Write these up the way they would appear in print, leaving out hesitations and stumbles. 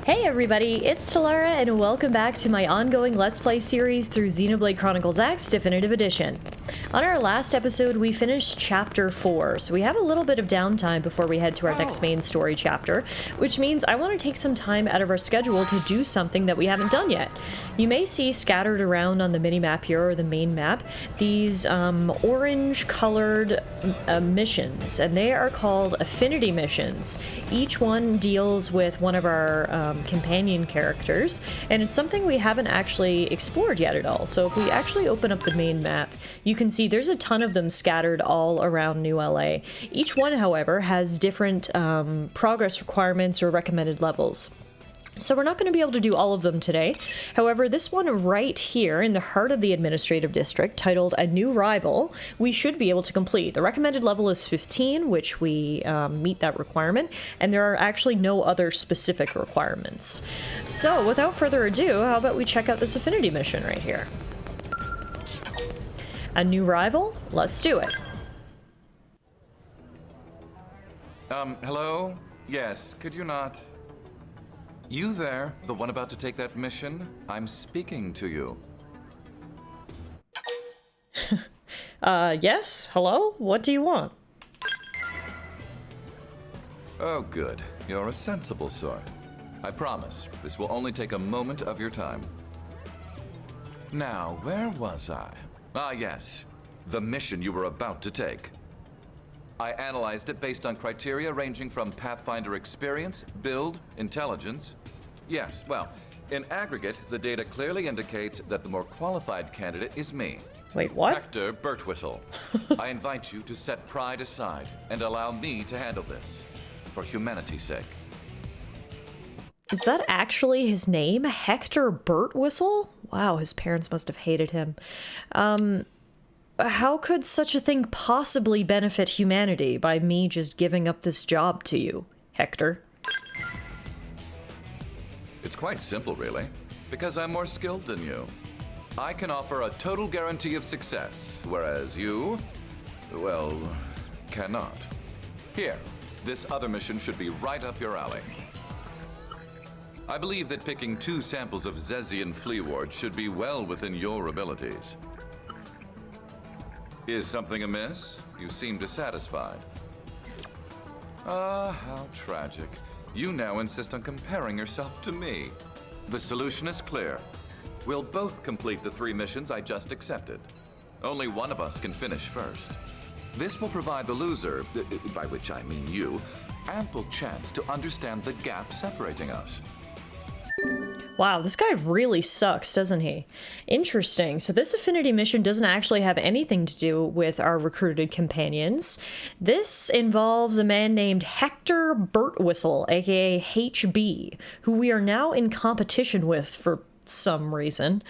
Hey everybody, it's Tallara and welcome back to my ongoing Let's Play series through Xenoblade Chronicles X Definitive Edition. On our last episode, we finished Chapter 4, so we have a little bit of downtime before we head to our next main story chapter, which means I want to take some time out of our schedule to do something that we haven't done yet. You may see scattered around on the mini-map here, or the main map, these orange-colored missions, and they are called Affinity missions. Each one deals with one of our companion characters, and it's something we haven't actually explored yet at all. So if we actually open up the main map, you can see there's a ton of them scattered all around New LA. Each one, however, has different progress requirements or recommended levels. So we're not going to be able to do all of them today. However, this one right here in the heart of the administrative district, titled A New Rival, we should be able to complete. The recommended level is 15, which we meet that requirement, and there are actually no other specific requirements. So without further ado, how about we check out this Affinity mission right here? A New Rival? Let's do it. Hello? Yes, could you not? You there, the one about to take that mission? I'm speaking to you. Yes? Hello? What do you want? Oh, good. You're a sensible sort. I promise, this will only take a moment of your time. Now, where was I? Ah, yes. The mission you were about to take. I analyzed it based on criteria ranging from Pathfinder experience, build, intelligence. Yes, well, in aggregate, the data clearly indicates that the more qualified candidate is me. Wait, what? Hector Burtwhistle. I invite you to set pride aside and allow me to handle this, for humanity's sake. Is that actually his name? Hector Burtwhistle? Wow, his parents must have hated him. How could such a thing possibly benefit humanity by me just giving up this job to you, Hector? It's quite simple, really, because I'm more skilled than you. I can offer a total guarantee of success, whereas you, well, cannot. Here, this other mission should be right up your alley. I believe that picking 2 samples of Zezian flea wart should be well within your abilities. Is something amiss? You seem dissatisfied. Ah, how tragic. You now insist on comparing yourself to me. The solution is clear. We'll both complete the 3 missions I just accepted. Only one of us can finish first. This will provide the loser, by which I mean you, ample chance to understand the gap separating us. Wow, this guy really sucks, doesn't he? Interesting. So this Affinity mission doesn't actually have anything to do with our recruited companions. This involves a man named Hector Burtwhistle, aka HB, who we are now in competition with for some reason.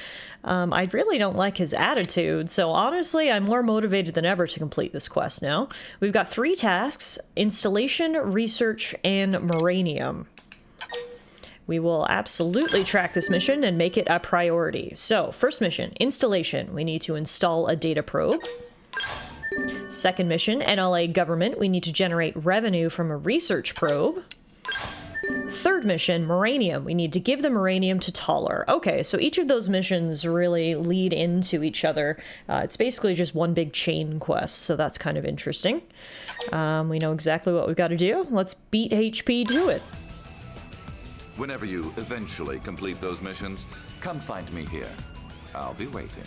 I really don't like his attitude, so honestly, I'm more motivated than ever to complete this quest now. We've got 3 tasks: installation, research, and Moranium. We will absolutely track this mission and make it a priority. So, first mission, installation. We need to install a data probe. Second mission, NLA government. We need to generate revenue from a research probe. Third mission, Moranium. We need to give the Moranium to Tallara. Okay, so each of those missions really lead into each other. It's basically just one big chain quest, so that's kind of interesting. We know exactly what we've got to do. Let's beat HP to it. Whenever you eventually complete those missions, come find me here. I'll be waiting.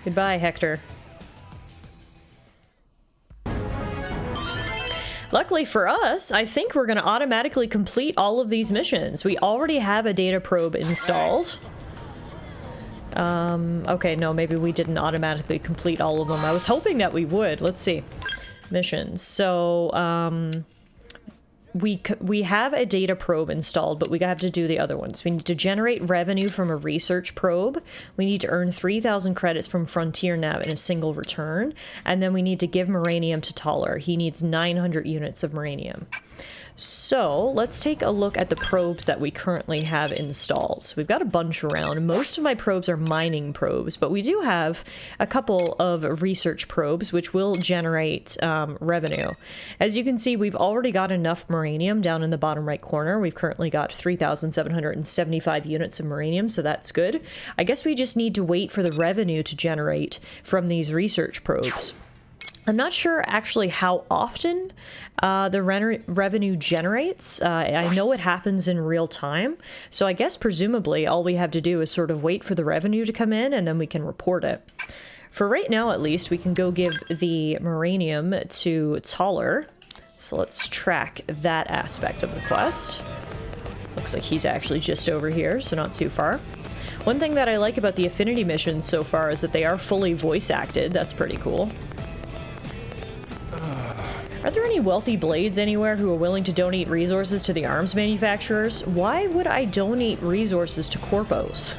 Goodbye, Hector. Luckily for us, I think we're going to automatically complete all of these missions. We already have a data probe installed. Okay, no, maybe we didn't automatically complete all of them. I was hoping that we would. Let's see. Missions. So, we have a data probe installed, but we have to do the other ones. We need to generate revenue from a research probe. We need to earn 3,000 credits from Frontier Nav in a single return. And then we need to give Moranium to Tallara. He needs 900 units of Moranium. So let's take a look at the probes that we currently have installed. So we've got a bunch around. Most of my probes are mining probes, but we do have a couple of research probes which will generate revenue. As you can see, we've already got enough muranium down in the bottom right corner. We've currently got 3,775 units of muranium, so that's good. I guess we just need to wait for the revenue to generate from these research probes. I'm not sure actually how often the revenue generates. I know it happens in real time, so I guess presumably all we have to do is sort of wait for the revenue to come in and then we can report it. For right now, at least, we can go give the muranium to Tallara. So let's track that aspect of the quest. Looks like he's actually just over here, so not too far. One thing that I like about the Affinity missions so far is that they are fully voice acted. That's pretty cool. Are there any wealthy blades anywhere who are willing to donate resources to the arms manufacturers? Why would I donate resources to corpos?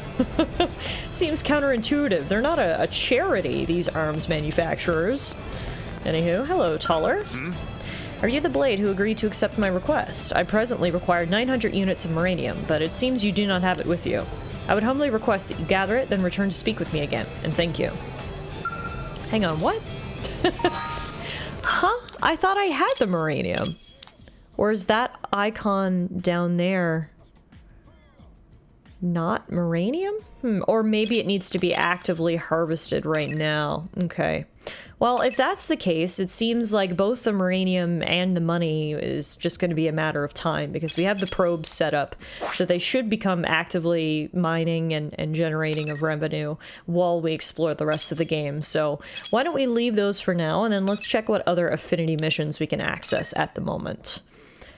Seems counterintuitive. They're not a charity, these arms manufacturers. Anywho, hello, Tallara. Are you the blade who agreed to accept my request? I presently require 900 units of muranium, but it seems you do not have it with you. I would humbly request that you gather it, then return to speak with me again, and thank you. Hang on, what? Huh? I thought I had the muranium. Or is that icon down there not muranium? Or maybe it needs to be actively harvested right now. Okay. Well, if that's the case, it seems like both the muranium and the money is just going to be a matter of time, because we have the probes set up, so they should become actively mining and generating of revenue while we explore the rest of the game. So why don't we leave those for now, and then let's check what other Affinity missions we can access at the moment.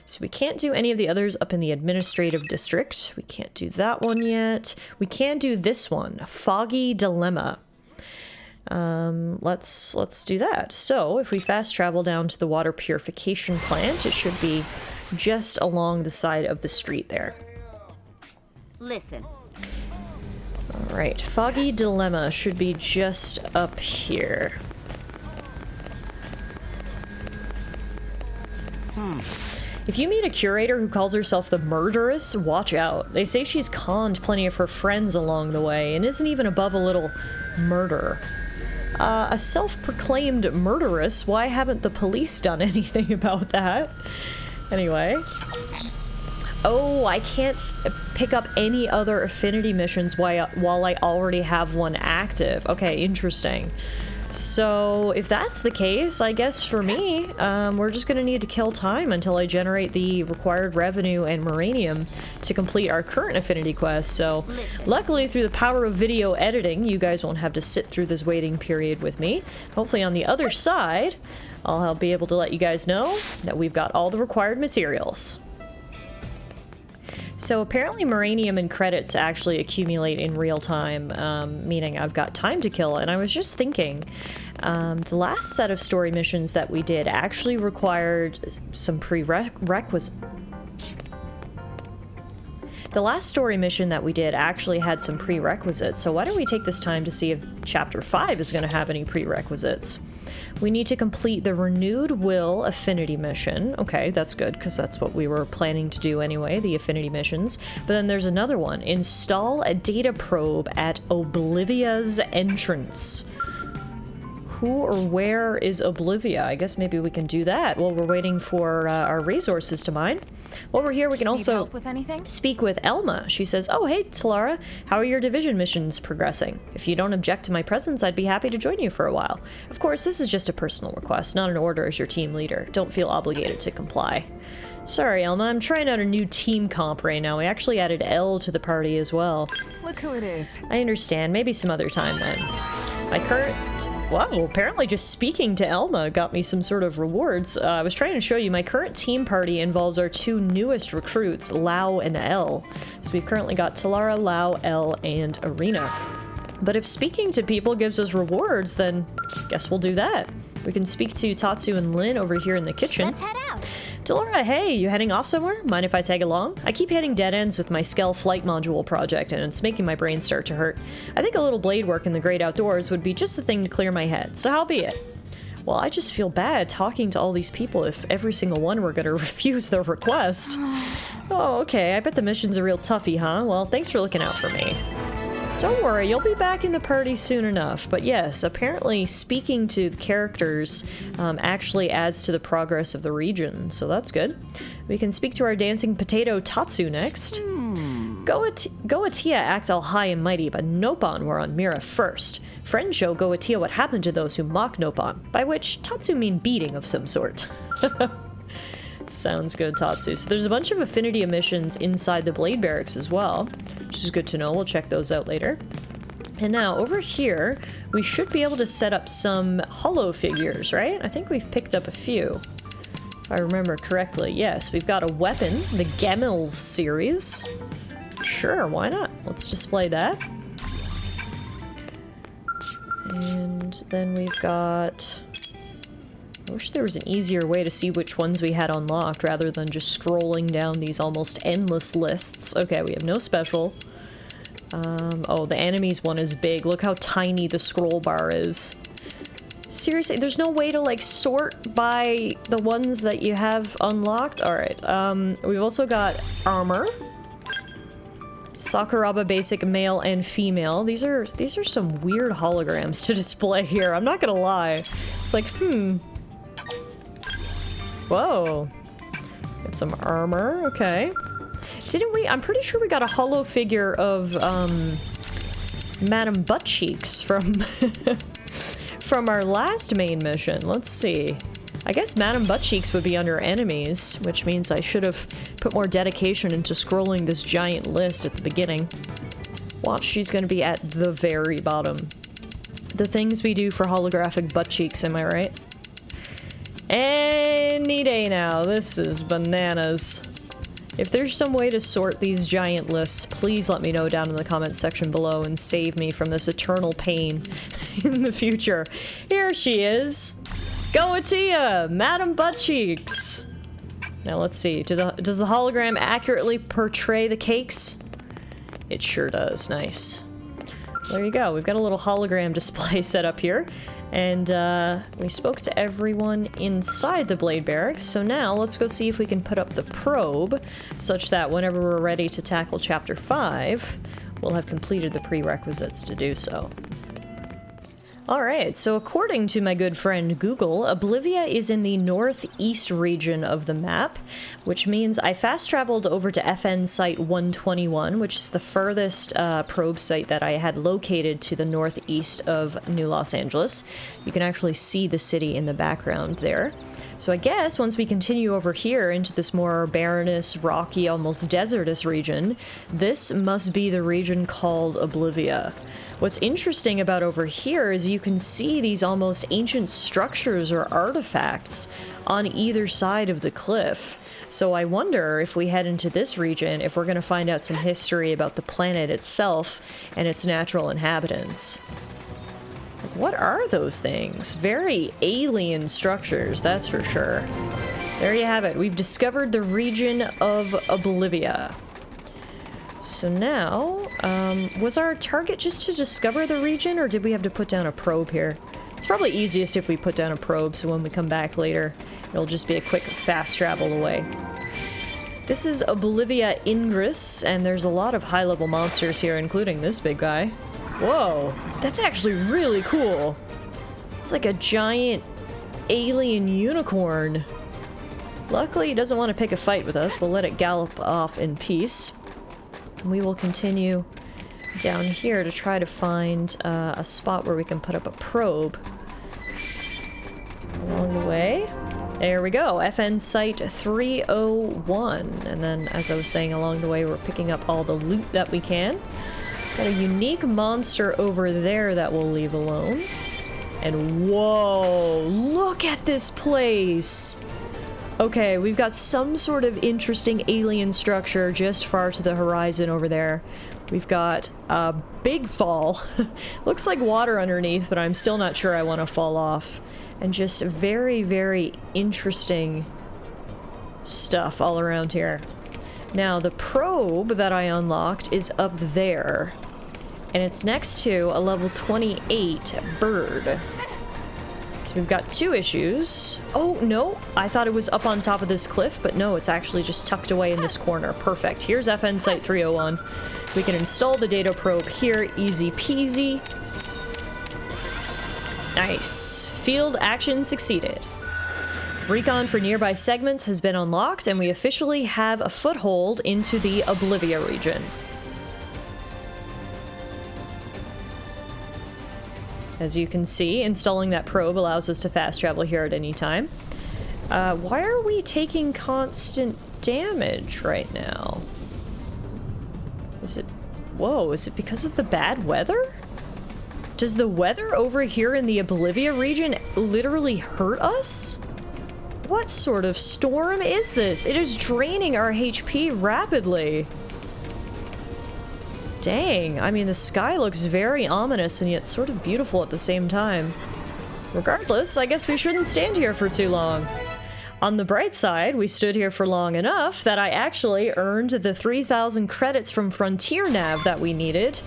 So we can't do any of the others up in the administrative district. We can't do that one yet. We can do this one, Foggy Dilemma. Let's do that. So if we fast travel down to the water purification plant, it should be just along the side of the street there. Listen. All right, Foggy Dilemma should be just up here. If you meet a curator who calls herself the Murderess, watch out. They say she's conned plenty of her friends along the way and isn't even above a little murder. A self-proclaimed murderess? Why haven't the police done anything about that? Anyway. Oh, I can't pick up any other Affinity missions while I already have one active. Okay, interesting. So, if that's the case, I guess for me, we're just gonna need to kill time until I generate the required revenue and muranium to complete our current Affinity quest. So, luckily through the power of video editing, you guys won't have to sit through this waiting period with me. Hopefully on the other side, I'll be able to let you guys know that we've got all the required materials. So apparently muranium and credits actually accumulate in real time, meaning I've got time to kill. And I was just thinking, the last set of story missions that we did actually required some prerequisites. The last story mission that we did actually had some prerequisites, so why don't we take this time to see if Chapter 5 is going to have any prerequisites. We need to complete the Renewed Will Affinity mission. Okay, that's good, because that's what we were planning to do anyway, the Affinity missions. But then there's another one. Install a data probe at Oblivia's entrance. Who or where is Oblivia? I guess maybe we can do that while we're waiting for our resources to mine. While we're here, we can also help with anything? Speak with Elma. She says, "Oh, hey, Tallara, how are your division missions progressing? If you don't object to my presence, I'd be happy to join you for a while. Of course, this is just a personal request, not an order as your team leader. Don't feel obligated to comply." Sorry, Elma, I'm trying out a new team comp right now. We actually added Elle to the party as well. Look who it is. I understand. Maybe some other time then. My current... Wow, apparently just speaking to Elma got me some sort of rewards. I was trying to show you my current team party involves our two newest recruits, Lau and Elle. So we've currently got Tallara, Lau, Elle, and Arena. But if speaking to people gives us rewards, then I guess we'll do that. We can speak to Tatsu and Lin over here in the kitchen. Let's head out. Tallara, hey, you heading off somewhere? Mind if I tag along? I keep hitting dead ends with my Skell flight module project, and it's making my brain start to hurt. I think a little blade work in the great outdoors would be just the thing to clear my head, so how be it? Well, I just feel bad talking to all these people if every single one were gonna refuse their request. Oh, okay, I bet the mission's a real toughie, huh? Well, thanks for looking out for me. Don't worry, you'll be back in the party soon enough. But yes, apparently speaking to the characters actually adds to the progress of the region, so that's good. We can speak to our dancing potato Tatsu next. Goatia act all high and mighty, but Nopon were on Mira first. Friends show Goatia what happened to those who mock Nopon, by which Tatsu mean beating of some sort. Sounds good, Tatsu. So there's a bunch of Affinity missions inside the Blade Barracks as well, which is good to know. We'll check those out later. And now, over here, we should be able to set up some holo figures, right? I think we've picked up a few. If I remember correctly, yes. We've got a weapon, the Gemels series. Sure, why not? Let's display that. And then we've got... I wish there was an easier way to see which ones we had unlocked rather than just scrolling down these almost endless lists. Okay, we have no special. Oh, the enemies one is big. Look how tiny the scroll bar is. Seriously, there's no way to, like, sort by the ones that you have unlocked? Alright, we've also got armor. Sakuraba basic male and female. These are some weird holograms to display here, I'm not gonna lie. It's like, Whoa. Got some armor, okay. Didn't we? I'm pretty sure we got a holo figure of, Madame Buttcheeks from, from our last main mission. Let's see. I guess Madame Buttcheeks would be under enemies, which means I should have put more dedication into scrolling this giant list at the beginning. Watch, she's gonna be at the very bottom. The things we do for holographic Buttcheeks, am I right? Any day now. This is bananas. If there's some way to sort these giant lists, please let me know down in the comments section below and save me from this eternal pain in the future. Here she is. Goatia, Madame Buttcheeks. Now let's see. Does the hologram accurately portray the cakes? It sure does. Nice. There you go. We've got a little hologram display set up here. And we spoke to everyone inside the Blade Barracks, so now let's go see if we can put up the probe, such that whenever we're ready to tackle Chapter 5, we'll have completed the prerequisites to do so. Alright, so according to my good friend Google, Oblivia is in the northeast region of the map, which means I fast traveled over to FN Site 121, which is the furthest probe site that I had located to the northeast of New Los Angeles. You can actually see the city in the background there. So I guess once we continue over here into this more barrenous, rocky, almost desertous region, this must be the region called Oblivia. What's interesting about over here is you can see these almost ancient structures or artifacts on either side of the cliff. So I wonder if we head into this region, if we're going to find out some history about the planet itself and its natural inhabitants. What are those things? Very alien structures, that's for sure. There you have it. We've discovered the region of Oblivia. So now, was our target just to discover the region, or did we have to put down a probe here? It's probably easiest if we put down a probe, so when we come back later, it'll just be a quick, fast travel away. This is Oblivia Ingress, and there's a lot of high-level monsters here, including this big guy. Whoa, that's actually really cool. It's like a giant alien unicorn. Luckily, it doesn't want to pick a fight with us. We'll let it gallop off in peace. We will continue down here to try to find a spot where we can put up a probe. Along the way. There we go, FN Site 301. And then, as I was saying, along the way we're picking up all the loot that we can. Got a unique monster over there that we'll leave alone. And whoa, look at this place! Okay, we've got some sort of interesting alien structure just far to the horizon over there. We've got a big fall. Looks like water underneath, but I'm still not sure I want to fall off. And just very, very interesting stuff all around here. Now, the probe that I unlocked is up there. And it's next to a level 28 bird. So So we've got 2 issues. Oh, no, I thought it was up on top of this cliff, but no, it's actually just tucked away in this corner. Perfect. Here's FN Site 301. We can install the data probe here, easy peasy. Nice. Field action succeeded. Recon for nearby segments has been unlocked, and we officially have a foothold into the Oblivia region. As you can see, installing that probe allows us to fast travel here at any time. Why are we taking constant damage right now? Is it... Whoa, is it because of the bad weather? Does the weather over here in the Oblivia region literally hurt us? What sort of storm is this? It is draining our HP rapidly. Dang, I mean, the sky looks very ominous and yet sort of beautiful at the same time. Regardless, I guess we shouldn't stand here for too long. On the bright side, we stood here for long enough that I actually earned the 3,000 credits from Frontier Nav that we needed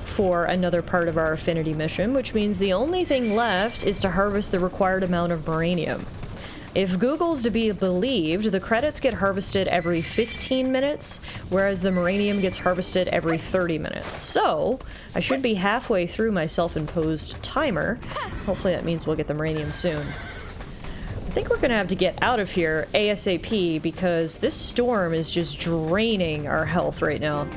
for another part of our Affinity mission, which means the only thing left is to harvest the required amount of Moranium. If Google's to be believed, the credits get harvested every 15 minutes, whereas the Moranium gets harvested every 30 minutes. So, I should be halfway through my self-imposed timer. Hopefully that means we'll get the Moranium soon. I think we're gonna have to get out of here ASAP because this storm is just draining our health right now.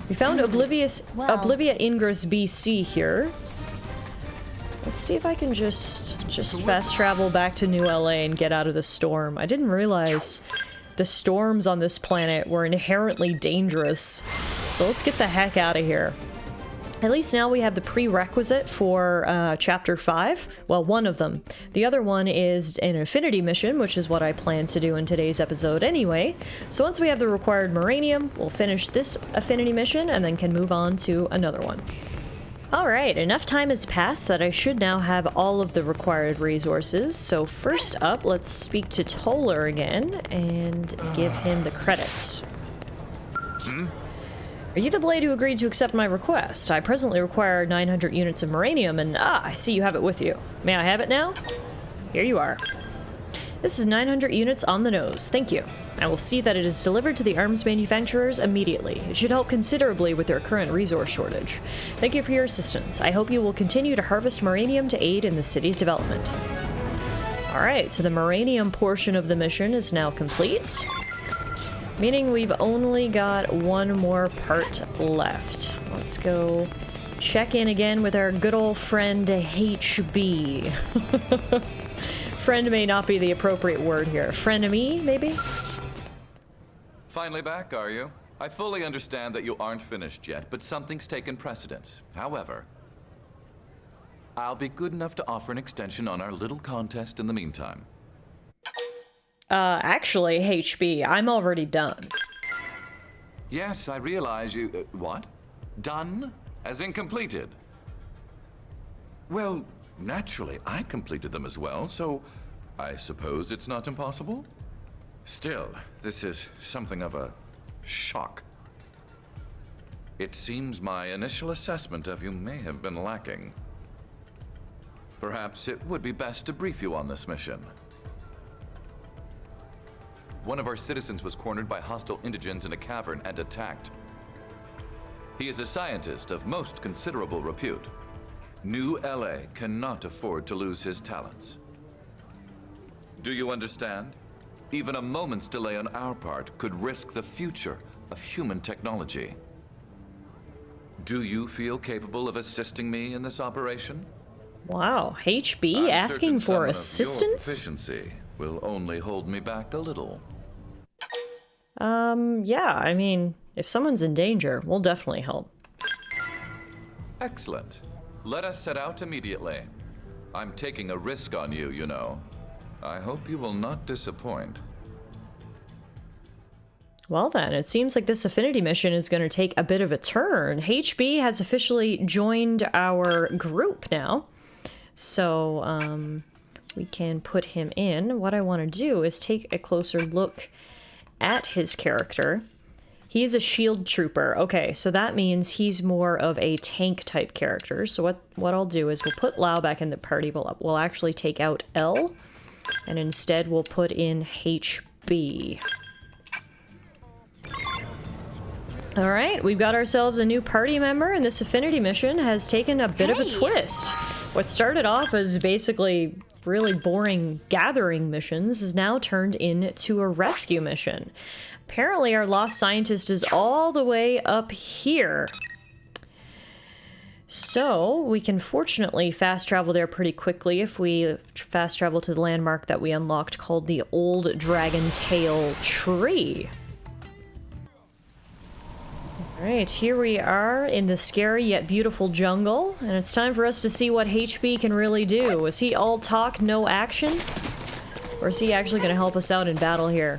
We found Oblivia Ingress BC here. Let's see if I can just fast travel back to New LA and get out of the storm. I didn't realize the storms on this planet were inherently dangerous. So let's get the heck out of here. At least now we have the prerequisite for Chapter 5. Well, one of them. The other one is an Affinity mission, which is what I plan to do in today's episode anyway. So once we have the required Moranium, we'll finish this Affinity mission and then can move on to another one. Alright, enough time has passed that I should now have all of the required resources. So first up, let's speak to Tallara again and give him the credits. Are you the blade who agreed to accept my request? I presently require 900 units of Moranium and I see you have it with you. May I have it now? Here you are. This is 900 units on the nose. Thank you. I will see that it is delivered to the arms manufacturers immediately. It should help considerably with their current resource shortage. Thank you for your assistance. I hope you will continue to harvest Moranium to aid in the city's development. Alright, so the Moranium portion of the mission is now complete. Meaning we've only got one more part left. Let's go check in again with our good old friend HB. Friend may not be the appropriate word here. Frenemy, maybe? Finally back, are you? I fully understand that you aren't finished yet, but something's taken precedence. However, I'll be good enough to offer an extension on our little contest in the meantime. Actually, HB, I'm already done. Yes, I realize you... what? Done? As in completed? Well, naturally, I completed them as well, so I suppose it's not impossible? Still, this is something of a shock. It seems my initial assessment of you may have been lacking. Perhaps it would be best to brief you on this mission. One of our citizens was cornered by hostile indigens in a cavern and attacked. He is a scientist of most considerable repute. New LA cannot afford to lose his talents. Do you understand? Even a moment's delay on our part could risk the future of human technology. Do you feel capable of assisting me in this operation? Wow, HB asking for assistance? Your efficiency will only hold me back a little. Yeah, I mean, if someone's in danger, we'll definitely help. Excellent. Let us set out immediately. I'm taking a risk on you, you know. I hope you will not disappoint. Well then, it seems like this Affinity mission is going to take a bit of a turn. HB has officially joined our group now. So, we can put him in. What I want to do is take a closer look at his character. He's a shield trooper. Okay, so that means he's more of a tank type character. So what I'll do is we'll put Lau back in the party. We'll actually take out L, and instead we'll put in HB. Alright, we've got ourselves a new party member, and this Affinity mission has taken a bit of a twist. What started off as basically really boring gathering missions is now turned into a rescue mission. Apparently our lost scientist is all the way up here. So we can fortunately fast travel there pretty quickly if we fast travel to the landmark that we unlocked called the Old Dragon Tail Tree. Alright, here we are in the scary yet beautiful jungle, and it's time for us to see what HB can really do. Is he all talk, no action? Or is he actually going to help us out in battle here?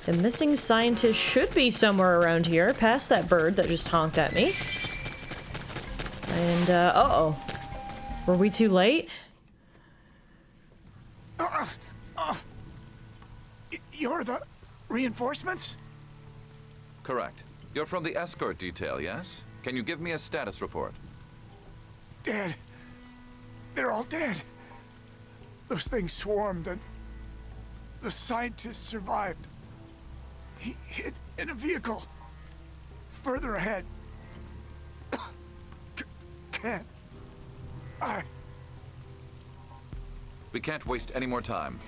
The missing scientist should be somewhere around here, past that bird that just honked at me. And, uh-oh. Were we too late? You're the reinforcements? Correct. You're from the escort detail, yes? Can you give me a status report? Dead. They're all dead. Those things swarmed and the scientist survived. He hid in a vehicle further ahead. Can't. We can't waste any more time.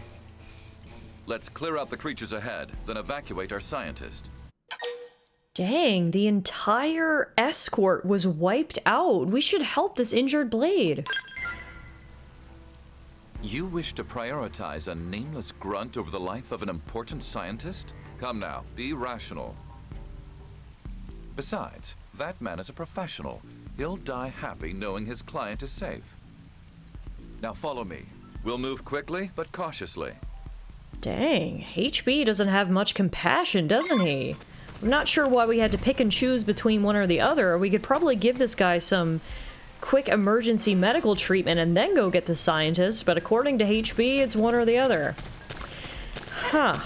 Let's clear out the creatures ahead, then evacuate our scientist. Dang, the entire escort was wiped out. We should help this injured blade. You wish to prioritize a nameless grunt over the life of an important scientist? Come now, be rational. Besides, that man is a professional. He'll die happy knowing his client is safe. Now follow me. We'll move quickly, but cautiously. Dang, HB doesn't have much compassion, doesn't he? I'm not sure why we had to pick and choose between one or the other. We could probably give this guy some quick emergency medical treatment and then go get the scientist, but according to HB, it's one or the other. Huh.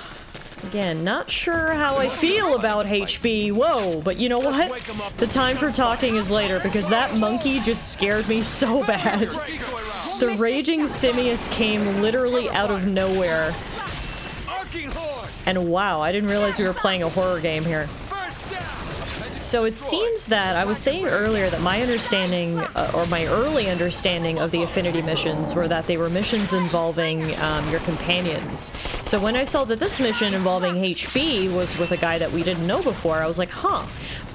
Again, not sure how I feel about HB. Whoa, but you know what? The time for talking is later, because that monkey just scared me so bad. The raging simius came literally out of nowhere. And wow, I didn't realize we were playing a horror game here. So it seems that, I was saying earlier that my understanding, or my early understanding of the Affinity missions were that they were missions involving your companions. So when I saw that this mission involving HB was with a guy that we didn't know before, I was like, huh.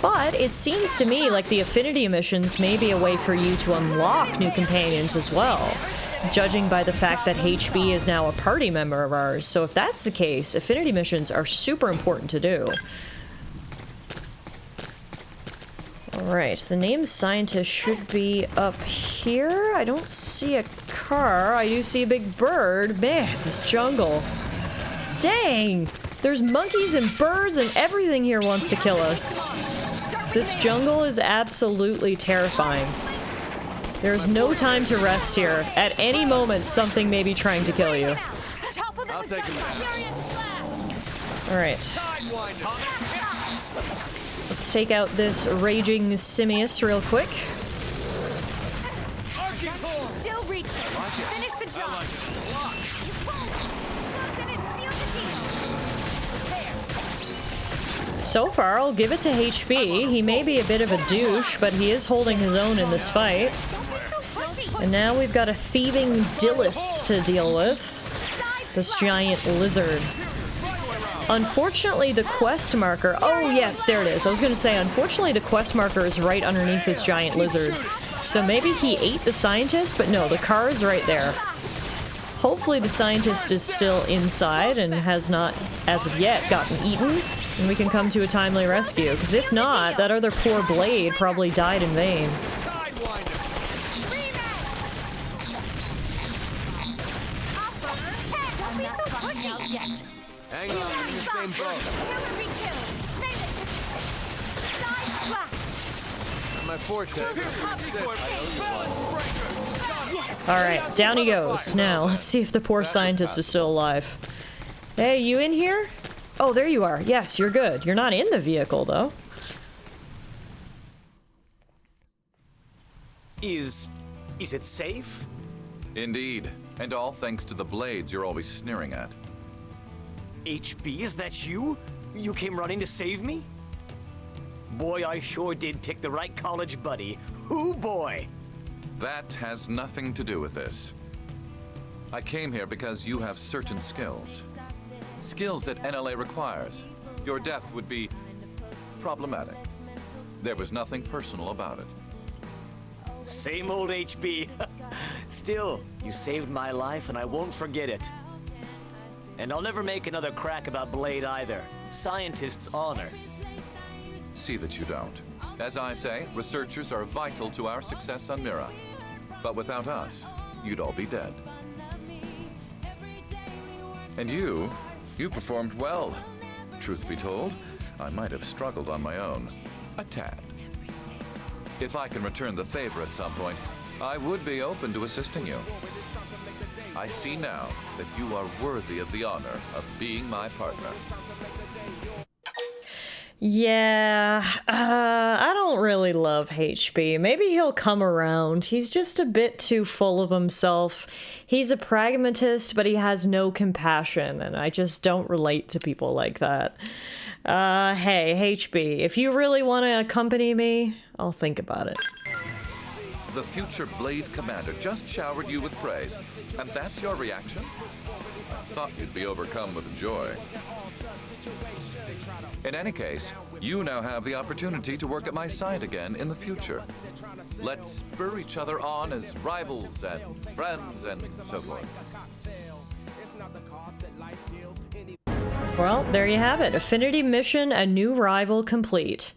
But it seems to me like the Affinity missions may be a way for you to unlock new companions as well, judging by the fact that HB is now a party member of ours. So if that's the case, Affinity missions are super important to do. Alright, the named scientist should be up here. I don't see a car. I do see a big bird. Man, this jungle. Dang! There's monkeys and birds and everything here wants to kill us. This jungle is absolutely terrifying. There's no time to rest here. At any moment, something may be trying to kill you. I'll take him down. Alright. Let's take out this raging simius real quick. Still reach them. Finish the job. So far, I'll give it to HB. He may be a bit of a douche, but he is holding his own in this fight. And now we've got a thieving Dillis to deal with. This giant lizard. Unfortunately, the quest marker... Oh, yes, there it is. I was going to say, unfortunately, the quest marker is right underneath this giant lizard. So maybe he ate the scientist, but no, the car is right there. Hopefully the scientist is still inside and has not, as of yet, gotten eaten, and we can come to a timely rescue. Because if not, that other poor blade probably died in vain. Hang on, I'm in the same boat. My forte. Alright, down he goes. Now, let's see if the poor scientist is still alive. Hey, you in here? Oh, there you are. Yes, you're good. You're not in the vehicle, though. Is it safe? Indeed. And all thanks to the blades you're always sneering at. HB, is that you? You came running to save me? Boy, I sure did pick the right college buddy. Hoo boy! That has nothing to do with this. I came here because you have certain skills. Skills that NLA requires. Your death would be problematic. There was nothing personal about it. Same old HB. Still, you saved my life and I won't forget it. And I'll never make another crack about Blade either. Scientists' honor. See that you don't. As I say, researchers are vital to our success on Mira. But without us, you'd all be dead. And you performed well. Truth be told, I might have struggled on my own. A tad. If I can return the favor at some point, I would be open to assisting you. I see now that you are worthy of the honor of being my partner. Yeah, I don't really love HB. Maybe he'll come around. He's just a bit too full of himself. He's a pragmatist, but he has no compassion, and I just don't relate to people like that. Hey, HB, if you really want to accompany me, I'll think about it. The future Blade Commander just showered you with praise, and that's your reaction? I thought you'd be overcome with joy. In any case, you now have the opportunity to work at my side again in the future. Let's spur each other on as rivals and friends and so forth. Well, there you have it. Affinity mission, a new rival complete.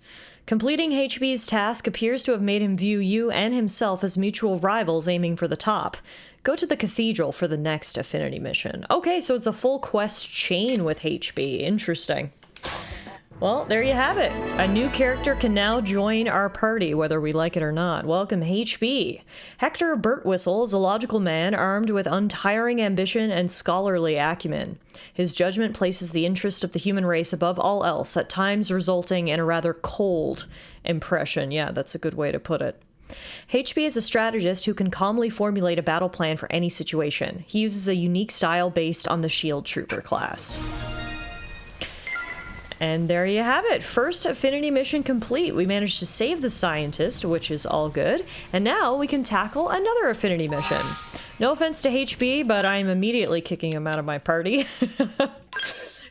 Completing HB's task appears to have made him view you and himself as mutual rivals aiming for the top. Go to the cathedral for the next Affinity mission. Okay, so it's a full quest chain with HB. Interesting. Well, there you have it. A new character can now join our party, whether we like it or not. Welcome, HB. Hector Birtwhistle is a logical man armed with untiring ambition and scholarly acumen. His judgment places the interest of the human race above all else, at times resulting in a rather cold impression. Yeah, that's a good way to put it. HB is a strategist who can calmly formulate a battle plan for any situation. He uses a unique style based on the Shield Trooper class. And there you have it. First Affinity mission complete. We managed to save the scientist, which is all good. And now we can tackle another Affinity mission. No offense to HB, but I'm immediately kicking him out of my party.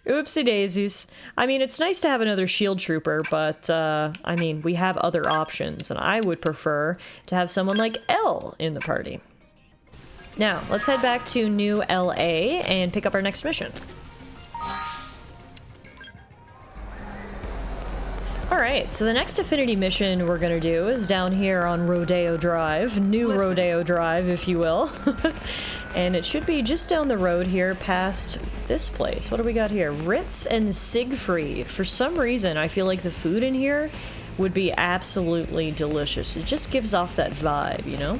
Oopsie daisies. I mean, it's nice to have another shield trooper, but, I mean, we have other options, and I would prefer to have someone like L in the party. Now, let's head back to New LA and pick up our next mission. Alright, so the next Affinity mission we're gonna do is down here on Rodeo Drive. Rodeo Drive, if you will. And it should be just down the road here past this place. What do we got here? Ritz and Siegfried. For some reason, I feel like the food in here would be absolutely delicious. It just gives off that vibe, you know?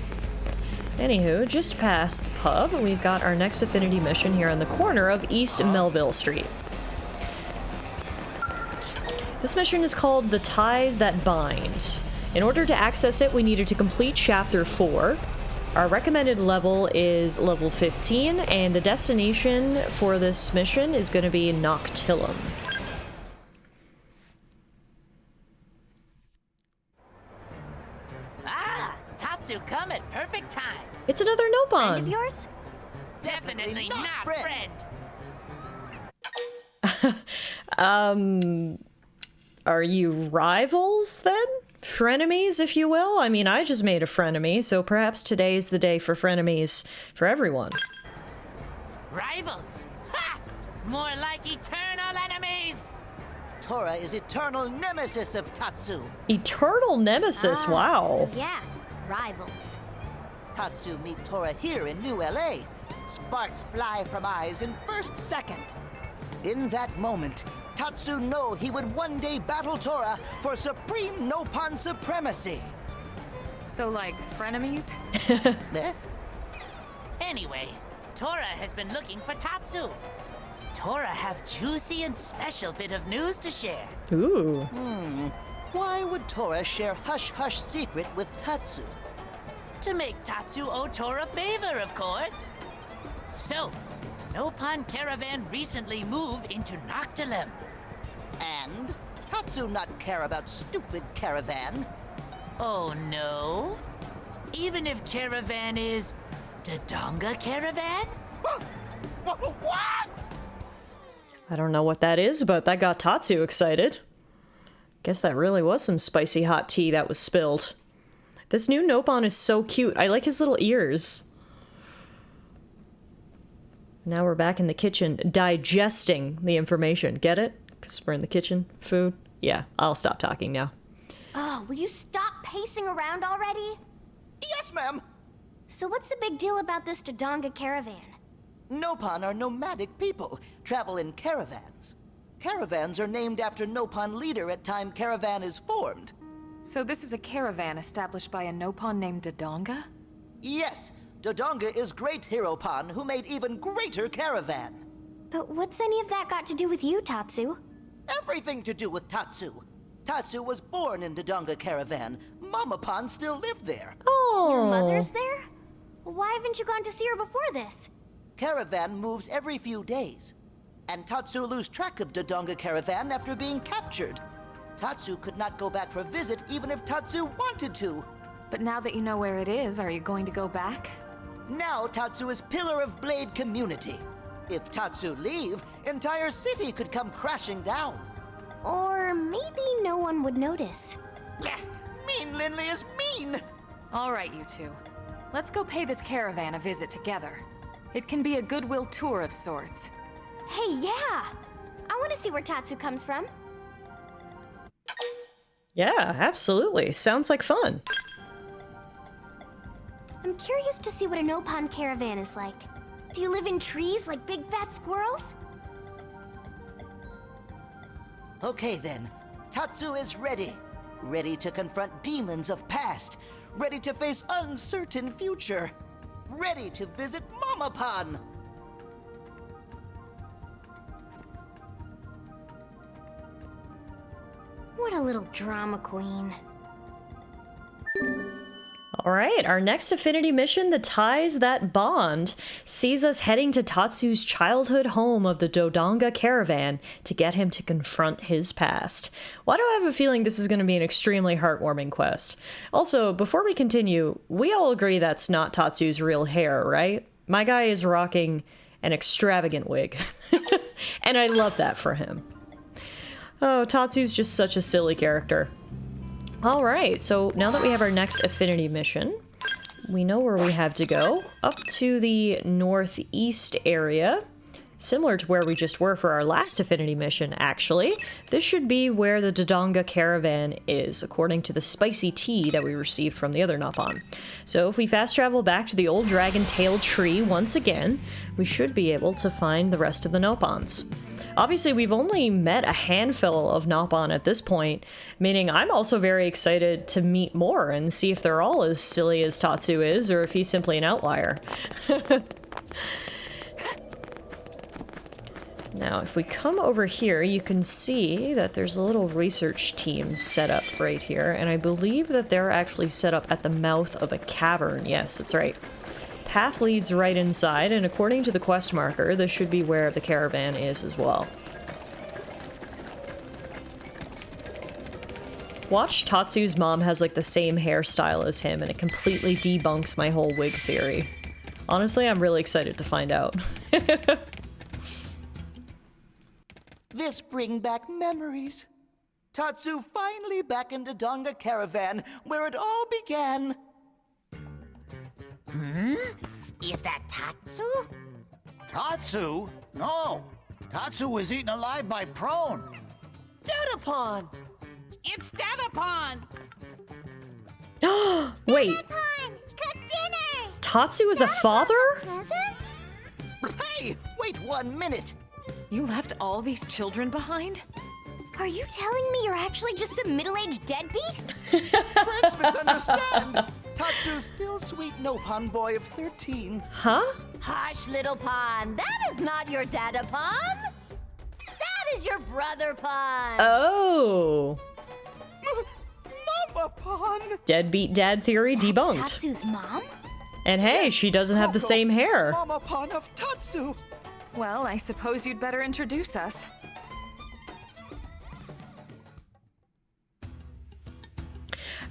Anywho, just past the pub, we've got our next Affinity mission here on the corner of East Melville Street. This mission is called The Ties That Bind. In order to access it, we needed to complete Chapter 4. Our recommended level is level 15, and the destination for this mission is going to be Noctillum. Ah, Tatsu come at perfect time. It's another Friend of Nopon! yours? Definitely not friend. Are you rivals, then? Frenemies, if you will? I mean, I just made a frenemy, so perhaps today's the day for frenemies for everyone. Rivals? Ha! More like eternal enemies. Tora is eternal nemesis of Tatsu. Eternal nemesis, wow. So yeah, rivals. Tatsu meet Tora here in New LA. Sparks fly from eyes in first second. In that moment, Tatsu know he would one day battle Tora for supreme Nopon supremacy. So, like, frenemies? Eh? Anyway, Tora has been looking for Tatsu. Tora have juicy and special bit of news to share. Ooh. Why would Tora share hush-hush secret with Tatsu? To make Tatsu owe Tora a favor, of course. So, Nopon Caravan recently moved into Noctilum. And Tatsu not care about stupid Caravan. Oh no? Even if Caravan is Dodonga Caravan? What? I don't know what that is, but that got Tatsu excited. Guess that really was some spicy hot tea that was spilled. This new Nopon is so cute. I like his little ears. Now we're back in the kitchen digesting the information. Get it? Because we're in the kitchen. Food. Yeah, I'll stop talking now. Oh, will you stop pacing around already? Yes, ma'am. So what's the big deal about this Dodonga caravan? Nopon are nomadic people, travel in caravans. Caravans are named after Nopon leader at time caravan is formed. So this is a caravan established by a Nopon named Dodonga? Yes, Dodonga is great hero Pon who made even greater caravan. But what's any of that got to do with you, Tatsu? Everything to do with Tatsu. Tatsu was born in Dodonga caravan. Mama Pon still lived there. Oh. Your mother's there? Why haven't you gone to see her before this? Caravan moves every few days. And Tatsu lose track of Dodonga caravan after being captured. Tatsu could not go back for a visit even if Tatsu wanted to. But now that you know where it is, are you going to go back? Now Tatsu is pillar of Blade community. If Tatsu leave, entire city could come crashing down. Or maybe no one would notice. Blech, mean Lindley is mean! All right, you two. Let's go pay this caravan a visit together. It can be a goodwill tour of sorts. Hey, yeah! I want to see where Tatsu comes from. Yeah, absolutely. Sounds like fun. I'm curious to see what a Nopon caravan is like. Do you live in trees like big fat squirrels? Okay then, Tatsu is ready. Ready to confront demons of past. Ready to face uncertain future. Ready to visit Mama Pon. What a little drama queen. All right, our next Affinity mission, The Ties That Bond, sees us heading to Tatsu's childhood home of the Dodonga Caravan to get him to confront his past. Why do I have a feeling this is going to be an extremely heartwarming quest? Also, before we continue, we all agree that's not Tatsu's real hair, right? My guy is rocking an extravagant wig, and I love that for him. Oh, Tatsu's just such a silly character. Alright, so now that we have our next Affinity mission, we know where we have to go. Up to the northeast area, similar to where we just were for our last Affinity mission, actually. This should be where the Dodonga Caravan is, according to the spicy tea that we received from the other Nopon. So if we fast travel back to the old Dragon Tail tree once again, we should be able to find the rest of the Nopons. Obviously, we've only met a handful of Nopon at this point, meaning I'm also very excited to meet more and see if they're all as silly as Tatsu is, or if he's simply an outlier. Now, if we come over here, you can see that there's a little research team set up right here, and I believe that they're actually set up at the mouth of a cavern. Yes, that's right. Path leads right inside, and according to the quest marker, this should be where the caravan is as well. Watch, Tatsu's mom has like the same hairstyle as him, and it completely debunks my whole wig theory. Honestly, I'm really excited to find out. This bring back memories. Tatsu finally back in Dodonga Caravan, where it all began. Is that Tatsu? Tatsu? No. Tatsu was eaten alive by Prone. Datapon! It's Datapon! Wait, Cook dinner! Tatsu is a father? Presents? Hey, wait 1 minute. You left all these children behind? Are you telling me you're actually just some middle-aged deadbeat? Friends misunderstand. Tatsu's still sweet Nopon boy of 13. Huh? Hush, little pond. That is not your Datapon. is your brother, Pon? Oh. Mama Pon! Deadbeat dad theory debunked. Tatsu's mom? And hey, she doesn't have the Coco, same hair. Mama Pon of Tatsu! Well, I suppose you'd better introduce us.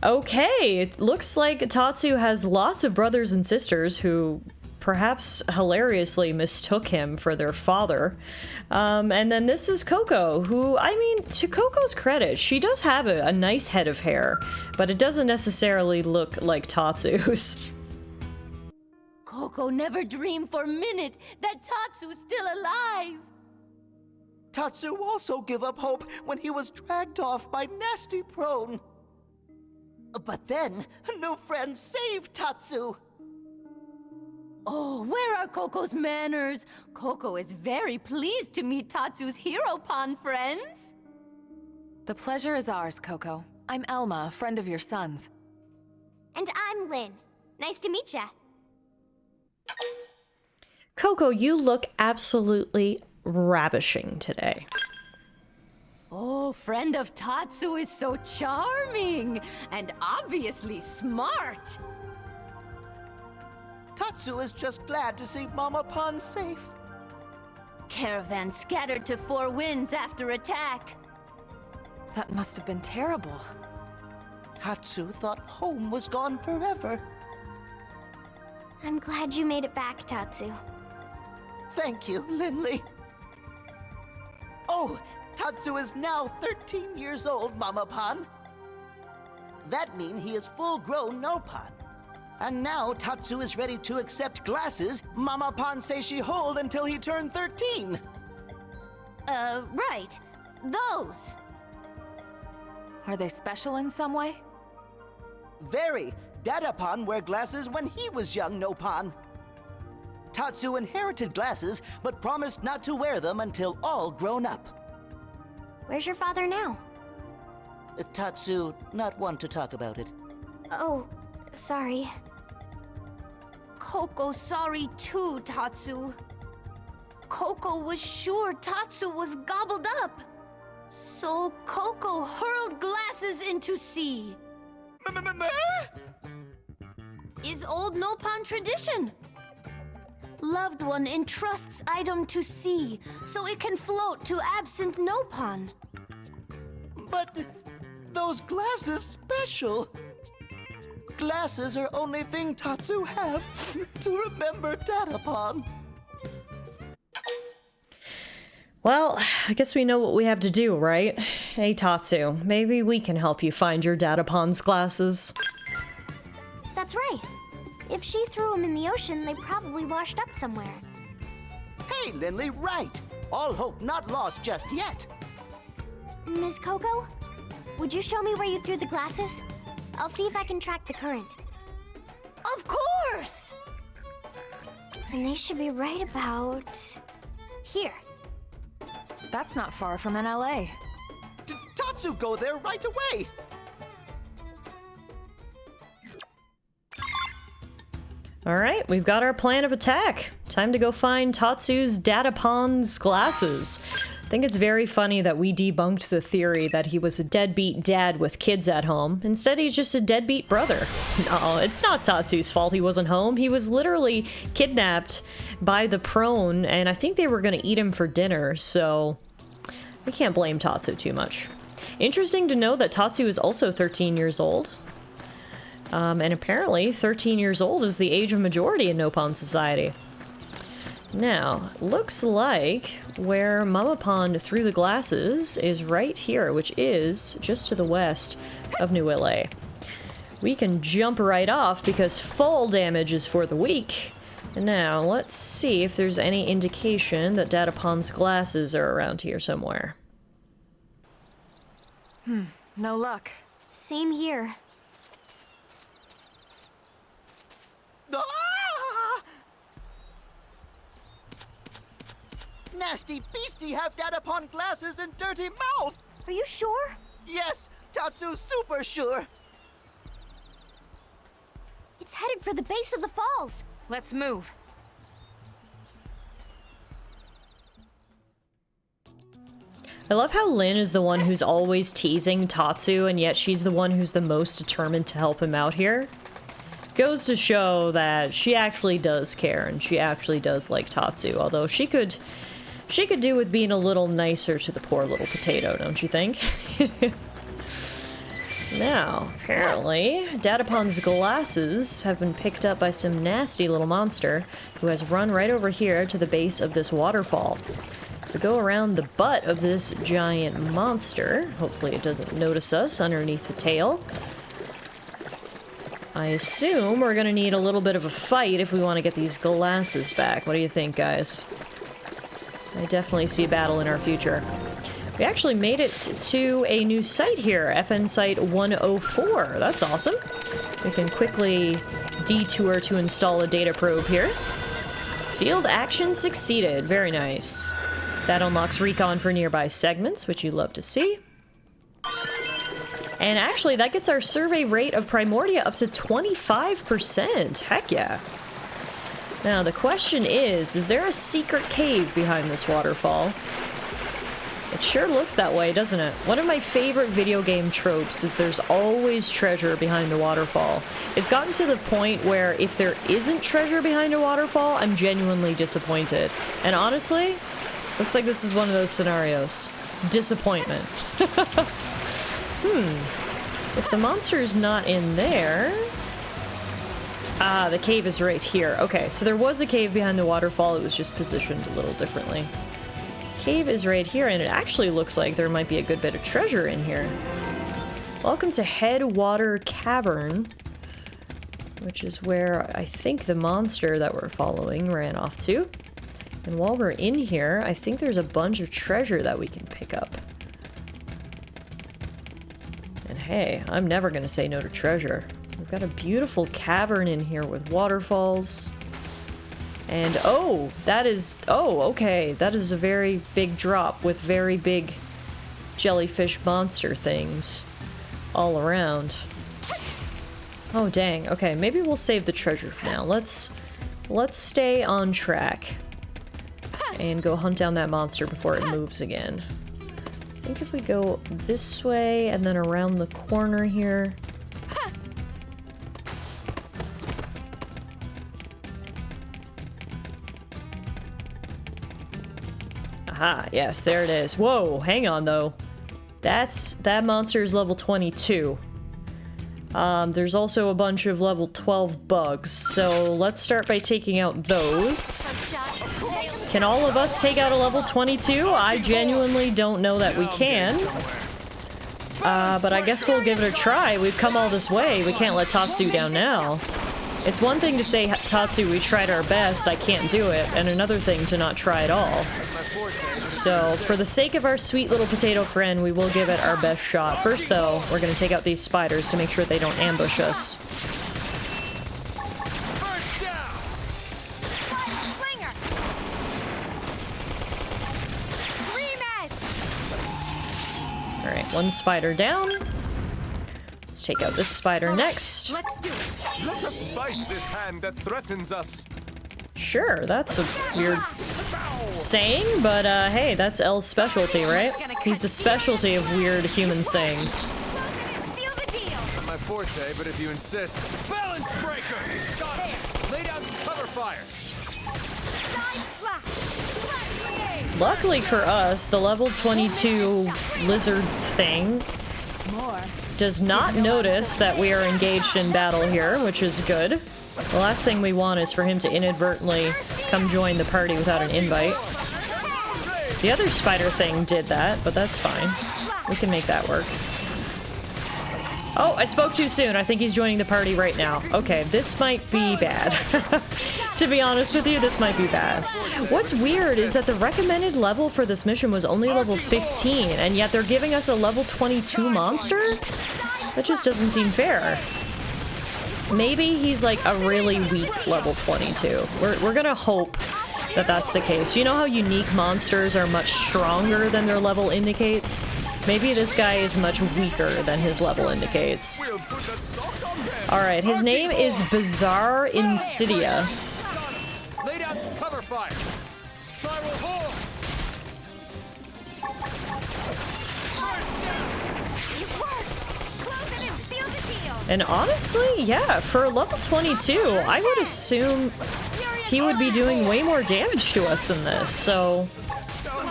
Okay, it looks like Tatsu has lots of brothers and sisters who perhaps hilariously mistook him for their father. And then this is Coco, who, I mean, to Coco's credit, she does have a nice head of hair, but it doesn't necessarily look like Tatsu's. Coco never dreamed for a minute that Tatsu's still alive. Tatsu also gave up hope when he was dragged off by Nasty Prone. But then, a new friend saved Tatsu. Oh, where are Coco's manners? Coco is very pleased to meet Tatsu's hero Pon friends. The pleasure is ours, Coco. I'm Elma, a friend of your son's. And I'm Lynn. Nice to meet ya. Coco, you look absolutely ravishing today. Oh, friend of Tatsu is so charming and obviously smart. Tatsu is just glad to see Mama Pon safe. Caravan scattered to four winds after attack. That must have been terrible. Tatsu thought home was gone forever. I'm glad you made it back, Tatsu. Thank you, Linley. Oh, Tatsu is now 13 years old, Mama Pon. That means he is full-grown Nopon. And now Tatsu is ready to accept glasses Mama Pon says she hold until he turned 13. Right. Those. Are they special in some way? Very. Dadapon wear glasses when he was young, Nopon. Tatsu inherited glasses, but promised not to wear them until all grown up. Where's your father now? Tatsu, not one to talk about it. Oh, sorry. Coco's sorry too, Tatsu. Coco was sure Tatsu was gobbled up. So Coco hurled glasses into sea. Is old Nopon tradition. Loved one entrusts item to sea, so it can float to absent Nopon. But those glasses special. Glasses are only thing Tatsu have to remember Dadapon. Well, I guess we know what we have to do, right? Hey, Tatsu, maybe we can help you find your Datapon's glasses. That's right. If she threw them in the ocean, they probably washed up somewhere. Hey, Linley, right. All hope not lost just yet. Miss Coco, would you show me where you threw the glasses? I'll see if I can track the current. Of course! And they should be right about here. That's not far from NLA. Tatsu go there right away. Alright, we've got our plan of attack. Time to go find Tatsu's Datapon's glasses. I think it's very funny that we debunked the theory that he was a deadbeat dad with kids at home. Instead, he's just a deadbeat brother. No, it's not Tatsu's fault he wasn't home. He was literally kidnapped by the prone, and I think they were going to eat him for dinner, so we can't blame Tatsu too much. Interesting to know that Tatsu is also 13 years old. And apparently 13 years old is the age of majority in Nopon society. Now, looks like where Mama Pon threw the glasses is right here, which is just to the west of New LA. We can jump right off because fall damage is for the weak. And now, let's see if there's any indication that Datapon's glasses are around here somewhere. No luck. Same here. Ah! Nasty beastie have Dadapon glasses and dirty mouth! Are you sure? Yes, Tatsu's super sure. It's headed for the base of the falls. Let's move. I love how Lynn is the one who's always teasing Tatsu, and yet she's the one who's the most determined to help him out here. Goes to show that she actually does care, and she actually does like Tatsu, although she could do with being a little nicer to the poor little potato, don't you think? Now, apparently, Datapon's glasses have been picked up by some nasty little monster who has run right over here to the base of this waterfall. If we go around the butt of this giant monster, hopefully it doesn't notice us underneath the tail. I assume we're gonna need a little bit of a fight if we want to get these glasses back. What do you think, guys? I definitely see a battle in our future. We actually made it to a new site here, FN Site 104. That's awesome. We can quickly detour to install a data probe here. Field action succeeded. Very nice. That unlocks recon for nearby segments, which you love to see. And actually, that gets our survey rate of Primordia up to 25%. Heck yeah. Now, the question is there a secret cave behind this waterfall? It sure looks that way, doesn't it? One of my favorite video game tropes is there's always treasure behind a waterfall. It's gotten to the point where if there isn't treasure behind a waterfall, I'm genuinely disappointed. And honestly, looks like this is one of those scenarios. Disappointment. If the monster's not in there... Ah, the cave is right here. Okay, so there was a cave behind the waterfall, it was just positioned a little differently. Cave is right here, and it actually looks like there might be a good bit of treasure in here. Welcome to Headwater Cavern, which is where I think the monster that we're following ran off to. And while we're in here, I think there's a bunch of treasure that we can pick up. And hey, I'm never gonna say no to treasure. We've got a beautiful cavern in here with waterfalls. And oh, that is, oh, okay, that is a very big drop with very big jellyfish monster things all around. Oh, dang. Okay, maybe we'll save the treasure for now. Let's stay on track and go hunt down that monster before it moves again. I think if we go this way and then around the corner here... Aha, yes, there it is. Whoa, hang on though. That monster is level 22. There's also a bunch of level 12 bugs, so let's start by taking out those. Can all of us take out a level 22? I genuinely don't know that we can. But I guess we'll give it a try. We've come all this way. We can't let Tatsu down now. It's one thing to say, Tatsu, we tried our best, I can't do it, and another thing to not try at all. So, for the sake of our sweet little potato friend, we will give it our best shot. First, though, we're going to take out these spiders to make sure they don't ambush us. Alright, one spider down. Let's take out this spider next. Let's do it. Let us bite this hand that threatens us. Sure, that's a weird saying, but hey, that's L's specialty, right? He's the specialty of weird human sayings. Seal the deal. Not my forte, but if you insist. Balance breaker! Got it! Lay down some cover fire! Luckily for us, the level 22 lizard thing does not notice that we are engaged in battle here, which is good. The last thing we want is for him to inadvertently come join the party without an invite. The other spider thing did that, but that's fine. We can make that work. Oh, I spoke too soon. I think he's joining the party right now. Okay, this might be bad. To be honest with you, this might be bad. What's weird is that the recommended level for this mission was only level 15, and yet they're giving us a level 22 monster? That just doesn't seem fair. Maybe he's like a really weak level 22. We're gonna hope that that's the case. You know how unique monsters are much stronger than their level indicates? Maybe this guy is much weaker than his level indicates. Alright, his name is Bizarre Insidia. Lay down some cover fire. Spiral hole. And honestly, yeah, for level 22, I would assume he would be doing way more damage to us than this, so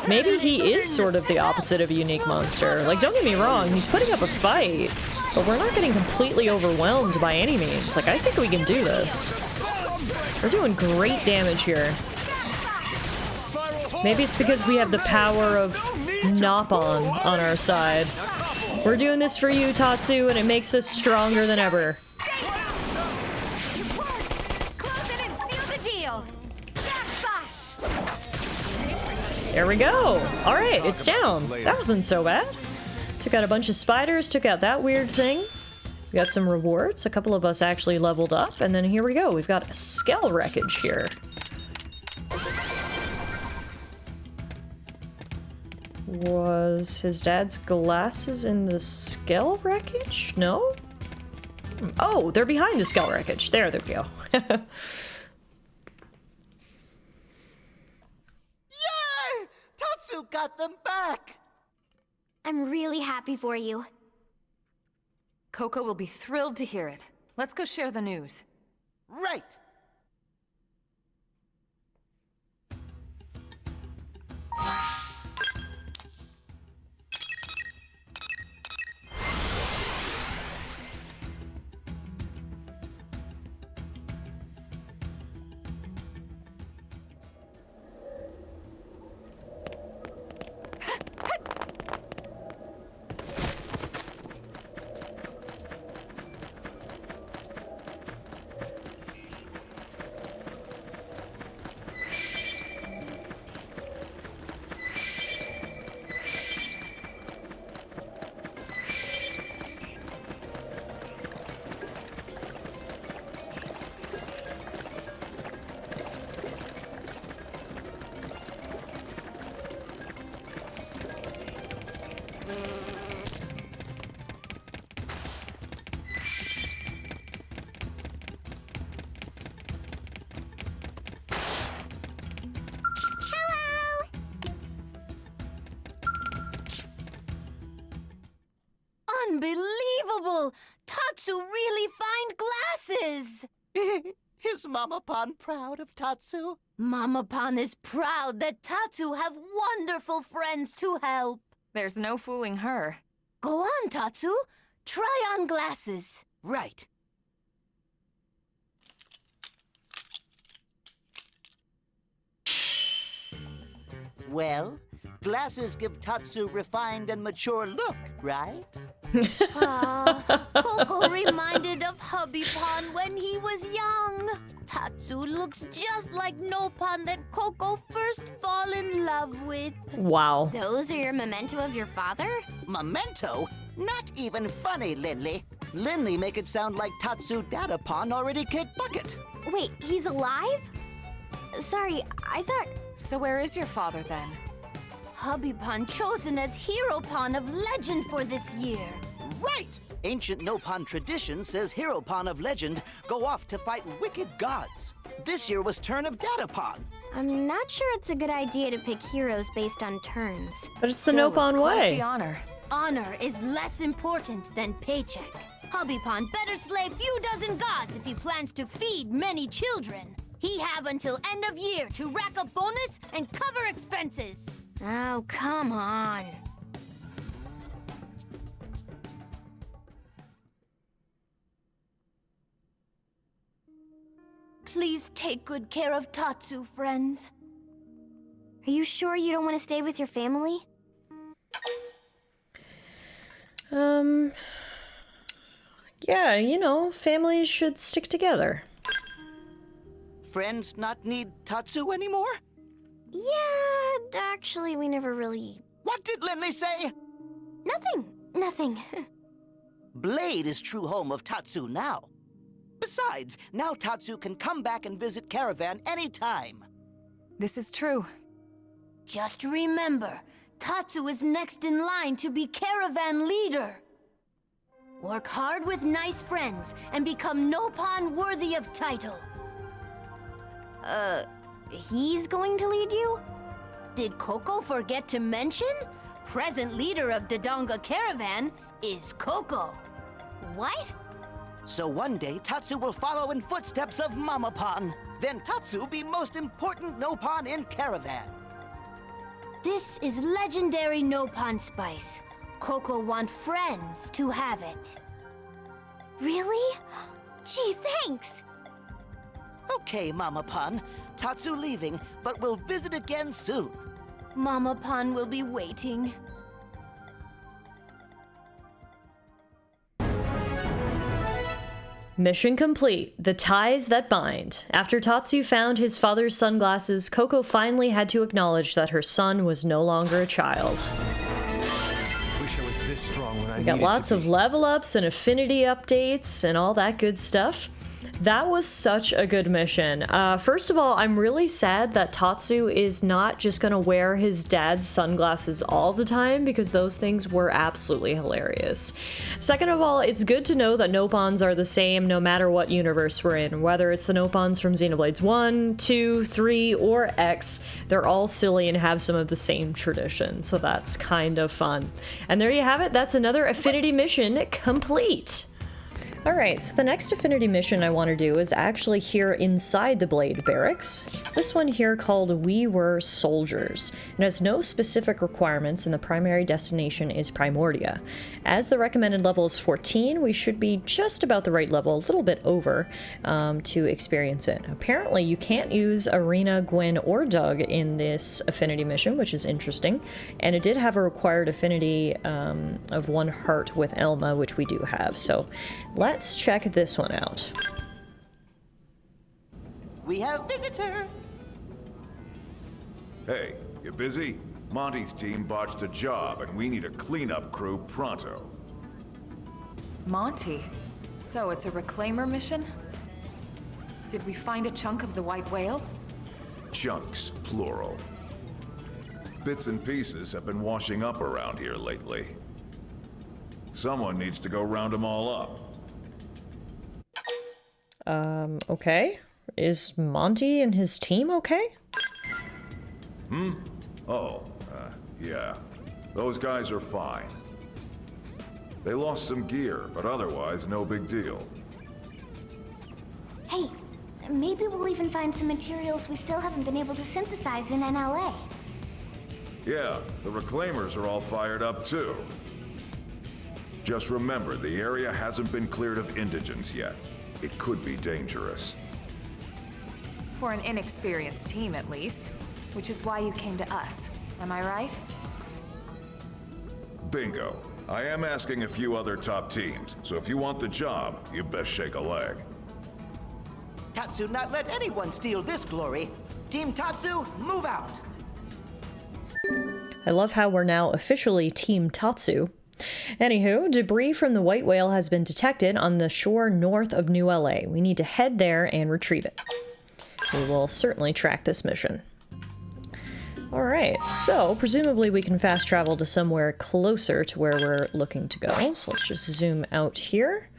maybe he is sort of the opposite of a unique monster. Like, don't get me wrong, he's putting up a fight, but we're not getting completely overwhelmed by any means. Like, I think we can do this. We're doing great damage here. Maybe it's because we have the power of Nopon on our side. We're doing this for you, Tatsu, and it makes us stronger than ever. There we go. All right, it's down. That wasn't so bad. Took out a bunch of spiders, took out that weird thing. We got some rewards. A couple of us actually leveled up, and then here we go. We've got a skull wreckage here. Was his dad's glasses in the skull wreckage? No? Oh, they're behind the skull wreckage. There we go. Yay! Tatsu got them back! I'm really happy for you. Coco will be thrilled to hear it. Let's go share the news. Right! Unbelievable! Tatsu really find glasses! Is Mama Pan proud of Tatsu? Mama Pan is proud that Tatsu have wonderful friends to help. There's no fooling her. Go on, Tatsu. Try on glasses. Right. Well, glasses give Tatsu refined and mature look, right? Coco reminded of Hubby Pan when he was young. Tatsu looks just like Nopon that Coco first fall in love with. Wow. Those are your memento of your father? Memento? Not even funny, Linley. Linley make it sound like Tatsu Dadapon already kicked bucket. Wait, he's alive? Sorry, I thought... So where is your father then? Hubby Pan chosen as Hero Pan of Legend for this year. Right! Ancient Nopon tradition says Hero Pan of Legend go off to fight wicked gods. This year was turn of Dadapon. I'm not sure it's a good idea to pick heroes based on turns. But it's the Still, Nopon it's quite way. the honor. Honor is less important than paycheck. Hubby Pan better slay few dozen gods if he plans to feed many children. He have until end of year to rack up bonus and cover expenses. Oh, come on. Please take good care of Tatsu, friends. Are you sure you don't want to stay with your family? Yeah, you know, families should stick together. Friends not need Tatsu anymore? Yeah, actually, we never really... What did Linley say? Nothing. Blade is true home of Tatsu now. Besides, now Tatsu can come back and visit Caravan anytime. This is true. Just remember, Tatsu is next in line to be Caravan leader. Work hard with nice friends and become Nopon worthy of title. He's going to lead you? Did Coco forget to mention? Present leader of Dodonga Caravan is Coco. What? So one day, Tatsu will follow in footsteps of Mama-Pon. Then Tatsu be most important Nopon in Caravan. This is legendary Nopon spice. Coco want friends to have it. Really? Gee, thanks! Okay, Mama-Pon. Tatsu leaving, but we'll visit again soon. Mama-Pon will be waiting. Mission complete. The ties that bind. After Tatsu found his father's sunglasses, Coco finally had to acknowledge that her son was no longer a child. Wish I was this strong when I We got lots of level ups and affinity updates and all that good stuff. That was such a good mission. First of all, I'm really sad that Tatsu is not just gonna wear his dad's sunglasses all the time, because those things were absolutely hilarious. Second of all, it's good to know that Nopons are the same no matter what universe we're in. Whether it's the Nopons from Xenoblades 1, 2, 3, or X, they're all silly and have some of the same traditions, so that's kind of fun. And there you have it, that's another Affinity mission complete. Alright, so the next Affinity mission I want to do is actually here inside the Blade Barracks. It's this one here called We Were Soldiers. It has no specific requirements and the primary destination is Primordia. As the recommended level is 14, we should be just about the right level, a little bit over, to experience it. Apparently you can't use Arena, Gwen, or Doug in this Affinity mission, which is interesting. And it did have a required affinity of 1 heart with Elma, which we do have, so let's check this one out. We have visitor! Hey, you busy? Monty's team botched a job and we need a cleanup crew pronto. Monty? So it's a reclaimer mission? Did we find a chunk of the white whale? Chunks, plural. Bits and pieces have been washing up around here lately. Someone needs to go round them all up. Okay. Is Monty and his team okay? Oh, yeah. Those guys are fine. They lost some gear, but otherwise no big deal. Hey, maybe we'll even find some materials we still haven't been able to synthesize in NLA. Yeah, the Reclaimers are all fired up too. Just remember, the area hasn't been cleared of indigents yet. It could be dangerous. For an inexperienced team, at least. Which is why you came to us. Am I right? Bingo. I am asking a few other top teams, so if you want the job, you best shake a leg. Tatsu not let anyone steal this glory. Team Tatsu, move out! I love how we're now officially Team Tatsu. Anywho, debris from the white whale has been detected on the shore north of New LA. We need to head there and retrieve it. We will certainly track this mission. Alright, so presumably we can fast travel to somewhere closer to where we're looking to go. So let's just zoom out here.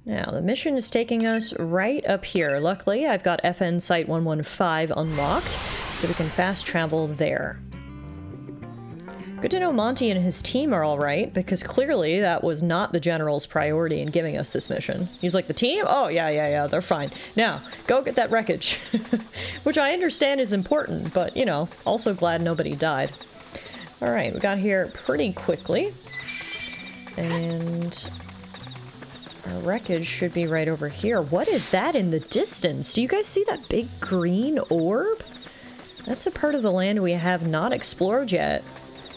Now, the mission is taking us right up here. Luckily, I've got FN Site 115 unlocked, so we can fast travel there. Good to know Monty and his team are alright, because clearly that was not the General's priority in giving us this mission. He's like, the team? Oh, yeah, they're fine. Now, go get that wreckage. Which I understand is important, but, you know, also glad nobody died. Alright, we got here pretty quickly. And our wreckage should be right over here. What is that in the distance? Do you guys see that big green orb? That's a part of the land we have not explored yet.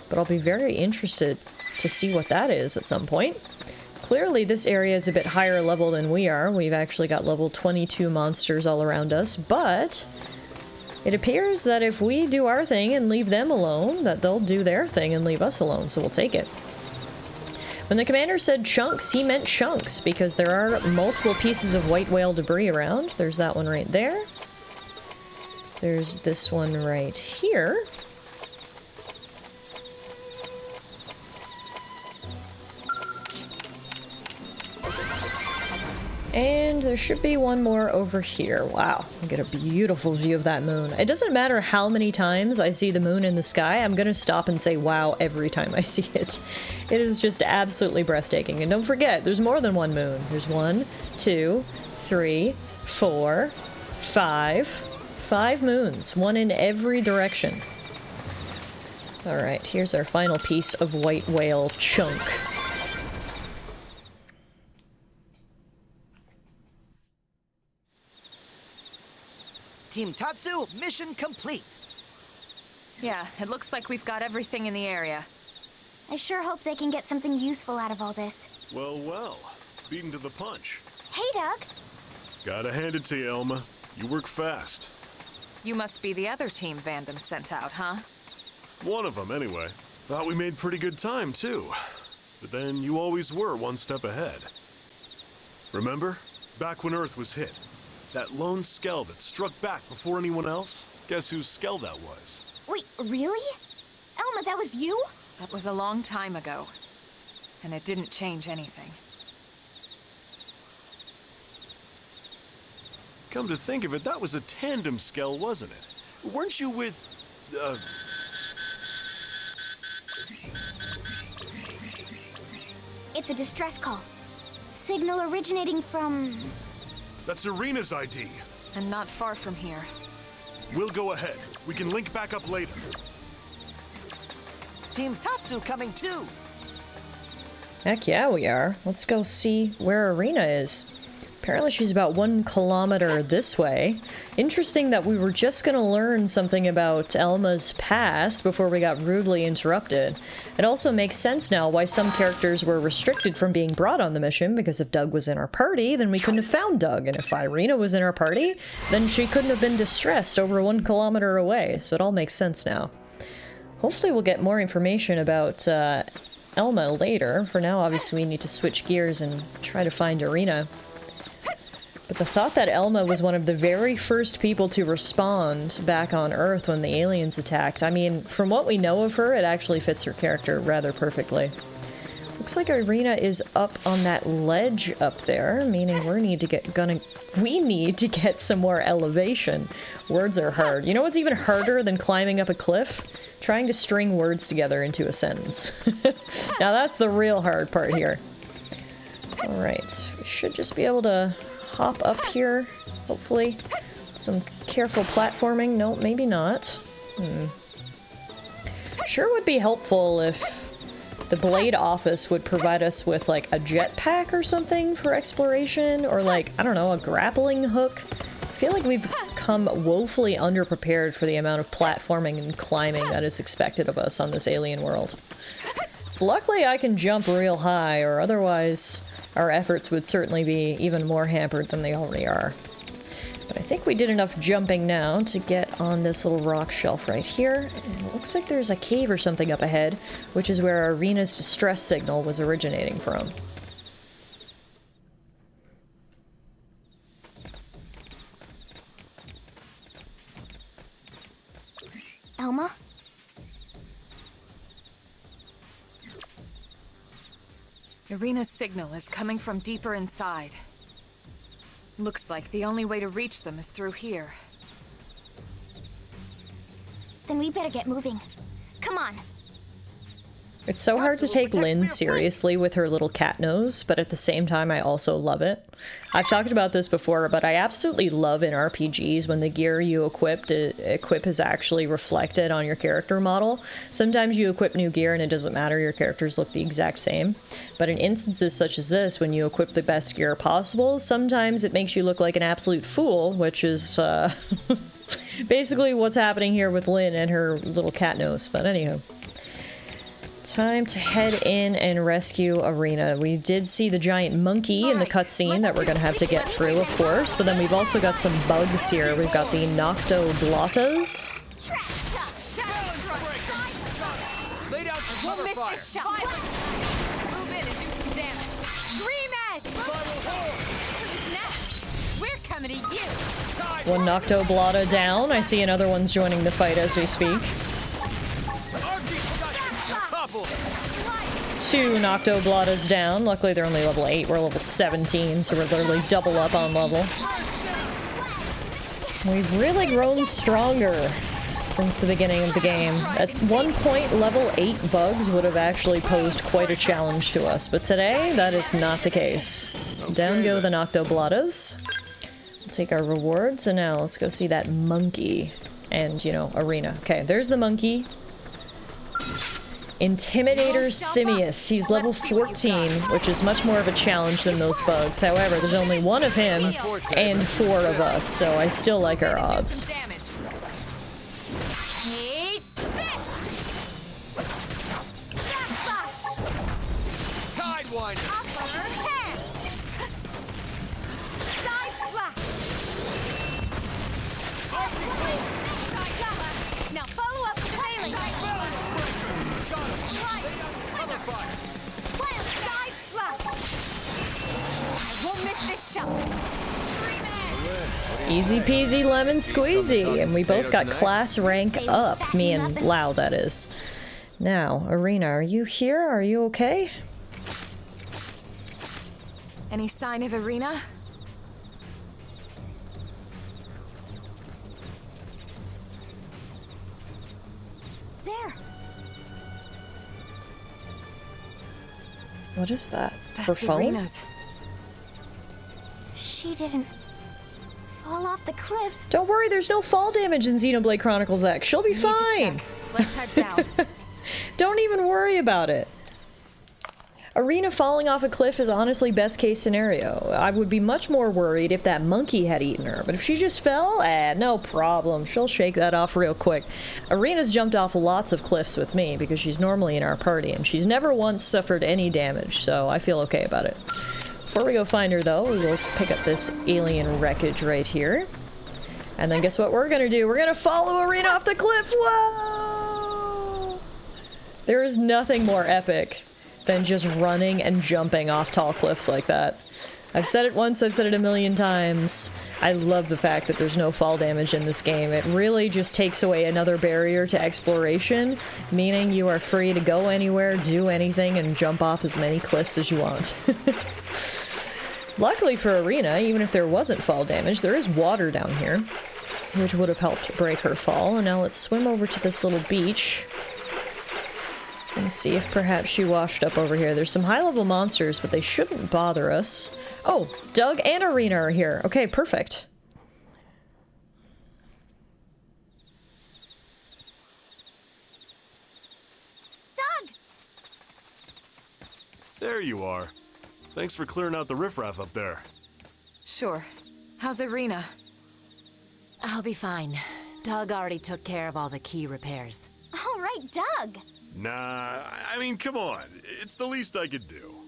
But I'll be very interested to see what that is at some point. Clearly this area is a bit higher level than we are. We've actually got level 22 monsters all around us, but it appears that if we do our thing and leave them alone, that they'll do their thing and leave us alone, so we'll take it. When the commander said chunks, he meant chunks, because there are multiple pieces of white whale debris around. There's that one right there. There's this one right here. And there should be one more over here. Wow, I get a beautiful view of that moon. It doesn't matter how many times I see the moon in the sky, I'm gonna stop and say wow every time I see it. It is just absolutely breathtaking. And don't forget, there's more than one moon. There's 1, 2, 3, 4, 5. 5 moons, one in every direction. Alright, here's our final piece of white whale chunk. Team Tatsu, mission complete. Yeah, it looks like we've got everything in the area. I sure hope they can get something useful out of all this. Well, well. Beaten to the punch. Hey, Doug. Gotta hand it to you, Elma. You work fast. You must be the other team Vandam sent out, huh? One of them, anyway. Thought we made pretty good time, too. But then you always were one step ahead. Remember? Back when Earth was hit. That lone Skell that struck back before anyone else? Guess whose Skell that was? Wait, really? Elma, that was you? That was a long time ago. And it didn't change anything. Come to think of it, that was a tandem Skell, wasn't it? Weren't you with... It's a distress call. Signal originating from... That's Irina's ID. And not far from here. We'll go ahead. We can link back up later. Team Tatsu coming too. Heck yeah, we are. Let's go see where Irina is. Apparently she's about 1 kilometer this way. Interesting that we were just gonna learn something about Elma's past before we got rudely interrupted. It also makes sense now why some characters were restricted from being brought on the mission, because if Doug was in our party, then we couldn't have found Doug, and if Irina was in our party, then she couldn't have been distressed over 1 kilometer away, so it all makes sense now. Hopefully we'll get more information about Elma later. For now, obviously we need to switch gears and try to find Irina. But the thought that Elma was one of the very first people to respond back on Earth when the aliens attacked, I mean, from what we know of her, it actually fits her character rather perfectly. Looks like Irina is up on that ledge up there, meaning we need to get some more elevation. Words are hard. You know what's even harder than climbing up a cliff? Trying to string words together into a sentence. Now that's the real hard part here. Alright, we should just be able to hop up here, hopefully. Some careful platforming. No, maybe not. Sure would be helpful if the Blade office would provide us with like a jetpack or something for exploration, or like, I don't know, a grappling hook. I feel like we've become woefully underprepared for the amount of platforming and climbing that is expected of us on this alien world. It's luckily I can jump real high, or otherwise our efforts would certainly be even more hampered than they already are. But I think we did enough jumping now to get on this little rock shelf right here. And it looks like there's a cave or something up ahead, which is where Irina's distress signal was originating from. Elma? Irina's signal is coming from deeper inside. Looks like the only way to reach them is through here. Then we better get moving. Come on. It's so hard to take Lynn seriously with her little cat nose, but at the same time I also love it. I've talked about this before, but I absolutely love in RPGs when the gear you equip is actually reflected on your character model. Sometimes you equip new gear and it doesn't matter, your characters look the exact same. But in instances such as this, when you equip the best gear possible, sometimes it makes you look like an absolute fool, which is basically what's happening here with Lynn and her little cat nose. But anywho. Time to head in and rescue Irina. We did see the giant monkey in the cutscene that we're gonna have to get through, of course, but then we've also got some bugs here. We've got the Noctoblottas. Won't miss this shot. Move in and do some damage. Scream at! Who's next? We're coming to you. One Noctoblotta down. I see another one's joining the fight as we speak. 2 Noctobladas down. Luckily, they're only level 8. We're level 17, so we're literally double up on level. We've really grown stronger since the beginning of the game. At one point, level 8 bugs would have actually posed quite a challenge to us, but today, that is not the case. Down go the Noctobladas. We'll take our rewards, and now let's go see that monkey. And, you know, arena. Okay, there's the monkey. Intimidator Simius. He's level 14, which is much more of a challenge than those bugs. However, there's only one of him and 4 of us, so I still like our odds. Now follow up with wailing. Wild side slap. I won't miss this shot. Easy peasy lemon squeezy, and we both got class rank up. Me and Lau, that is. Now, Arena, are you here? Are you okay? Any sign of Arena? There. What is that? Her That's phone? Arena's. She didn't fall off the cliff. Don't worry, there's no fall damage in Xenoblade Chronicles X. She'll be fine. Let's head down. Don't even worry about it. Arena falling off a cliff is honestly best case scenario. I would be much more worried if that monkey had eaten her, but if she just fell, no problem. She'll shake that off real quick. Arena's jumped off lots of cliffs with me because she's normally in our party, and she's never once suffered any damage, so I feel okay about it. Before we go find her, though, we will pick up this alien wreckage right here. And then guess what we're gonna do? We're gonna follow Arena off the cliff! Whoa! There is nothing more epic than just running and jumping off tall cliffs like that. I've said it once, I've said it a million times. I love the fact that there's no fall damage in this game. It really just takes away another barrier to exploration, meaning you are free to go anywhere, do anything, and jump off as many cliffs as you want. Luckily for Arena, even if there wasn't fall damage, there is water down here, which would have helped break her fall. And now let's swim over to this little beach and see if perhaps she washed up over here. There's some high-level monsters, but they shouldn't bother us. Oh, Doug and Arena are here. Okay, perfect. Doug! There you are. Thanks for clearing out the riffraff up there. Sure. How's Arena? I'll be fine. Doug already took care of all the key repairs. All right, Doug. Nah, I mean, come on. It's the least I could do.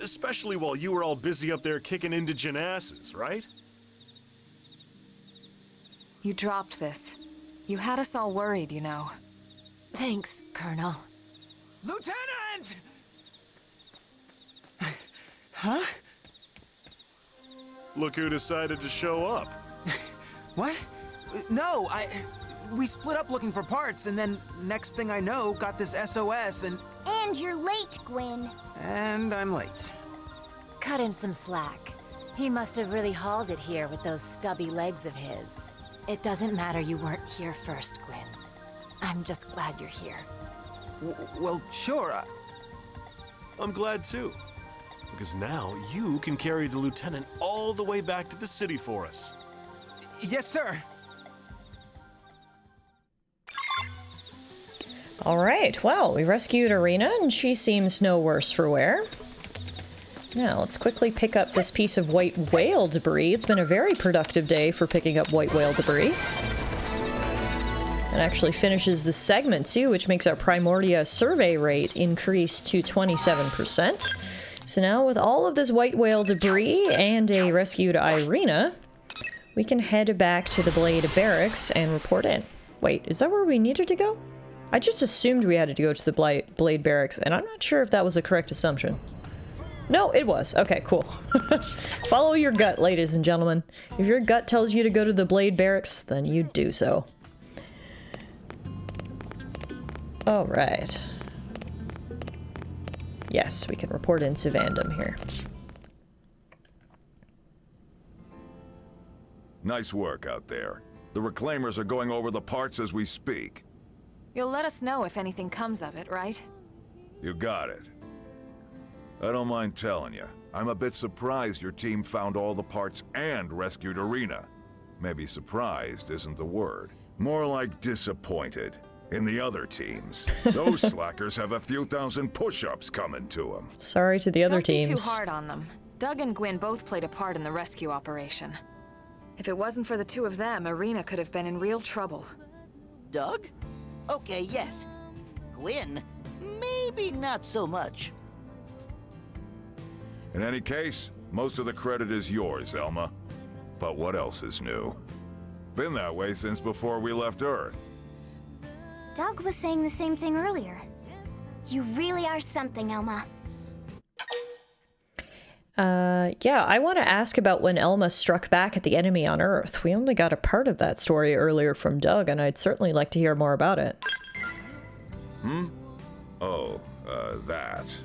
Especially while you were all busy up there kicking indigent asses, right? You dropped this. You had us all worried, you know. Thanks, Colonel. Lieutenant! Huh? Look who decided to show up. What? No, we split up looking for parts, and then next thing I know, got this SOS, and you're late, Gwyn. And I'm late. Cut him some slack. He must have really hauled it here with those stubby legs of his. It doesn't matter you weren't here first, Gwyn. I'm just glad you're here. Well, sure. I'm glad too. Because now you can carry the lieutenant all the way back to the city for us. Yes, sir. Alright, well, we rescued Arena, and she seems no worse for wear. Now, let's quickly pick up this piece of white whale debris. It's been a very productive day for picking up white whale debris. It actually finishes the segment, too, which makes our Primordia survey rate increase to 27%. So now, with all of this white whale debris and a rescued Irina, we can head back to the Blade Barracks and report in. Wait, is that where we needed to go? I just assumed we had to go to the Blade Barracks, and I'm not sure if that was a correct assumption. No, it was. Okay, cool. Follow your gut, ladies and gentlemen. If your gut tells you to go to the Blade Barracks, then you do so. Alright. Yes, we can report into Vandom here. Nice work out there. The Reclaimers are going over the parts as we speak. You'll let us know if anything comes of it, right? You got it. I don't mind telling you, I'm a bit surprised your team found all the parts and rescued Arena. Maybe surprised isn't the word. More like disappointed. In the other teams, those slackers have a few thousand push-ups coming to them. Sorry to the other teams. Don't be too hard on them. Doug and Gwyn both played a part in the rescue operation. If it wasn't for the two of them, Arena could have been in real trouble. Doug? Okay, yes. Gwyn? Maybe not so much. In any case, most of the credit is yours, Elma. But what else is new? Been that way since before we left Earth. Doug was saying the same thing earlier. You really are something, Elma. Yeah, I want to ask about when Elma struck back at the enemy on Earth. We only got a part of that story earlier from Doug, and I'd certainly like to hear more about it. Oh, that.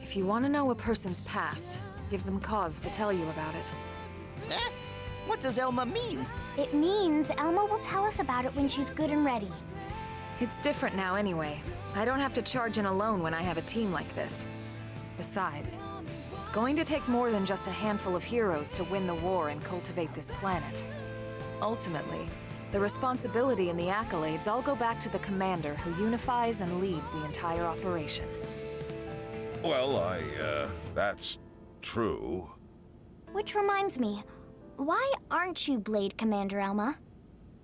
If you want to know a person's past, give them cause to tell you about it. Eh? What does Elma mean? It means Elma will tell us about it when she's good and ready. It's different now anyway. I don't have to charge in alone when I have a team like this. Besides, it's going to take more than just a handful of heroes to win the war and cultivate this planet. Ultimately, the responsibility and the accolades all go back to the commander who unifies and leads the entire operation. Well, that's true. Which reminds me, why aren't you Blade Commander, Elma?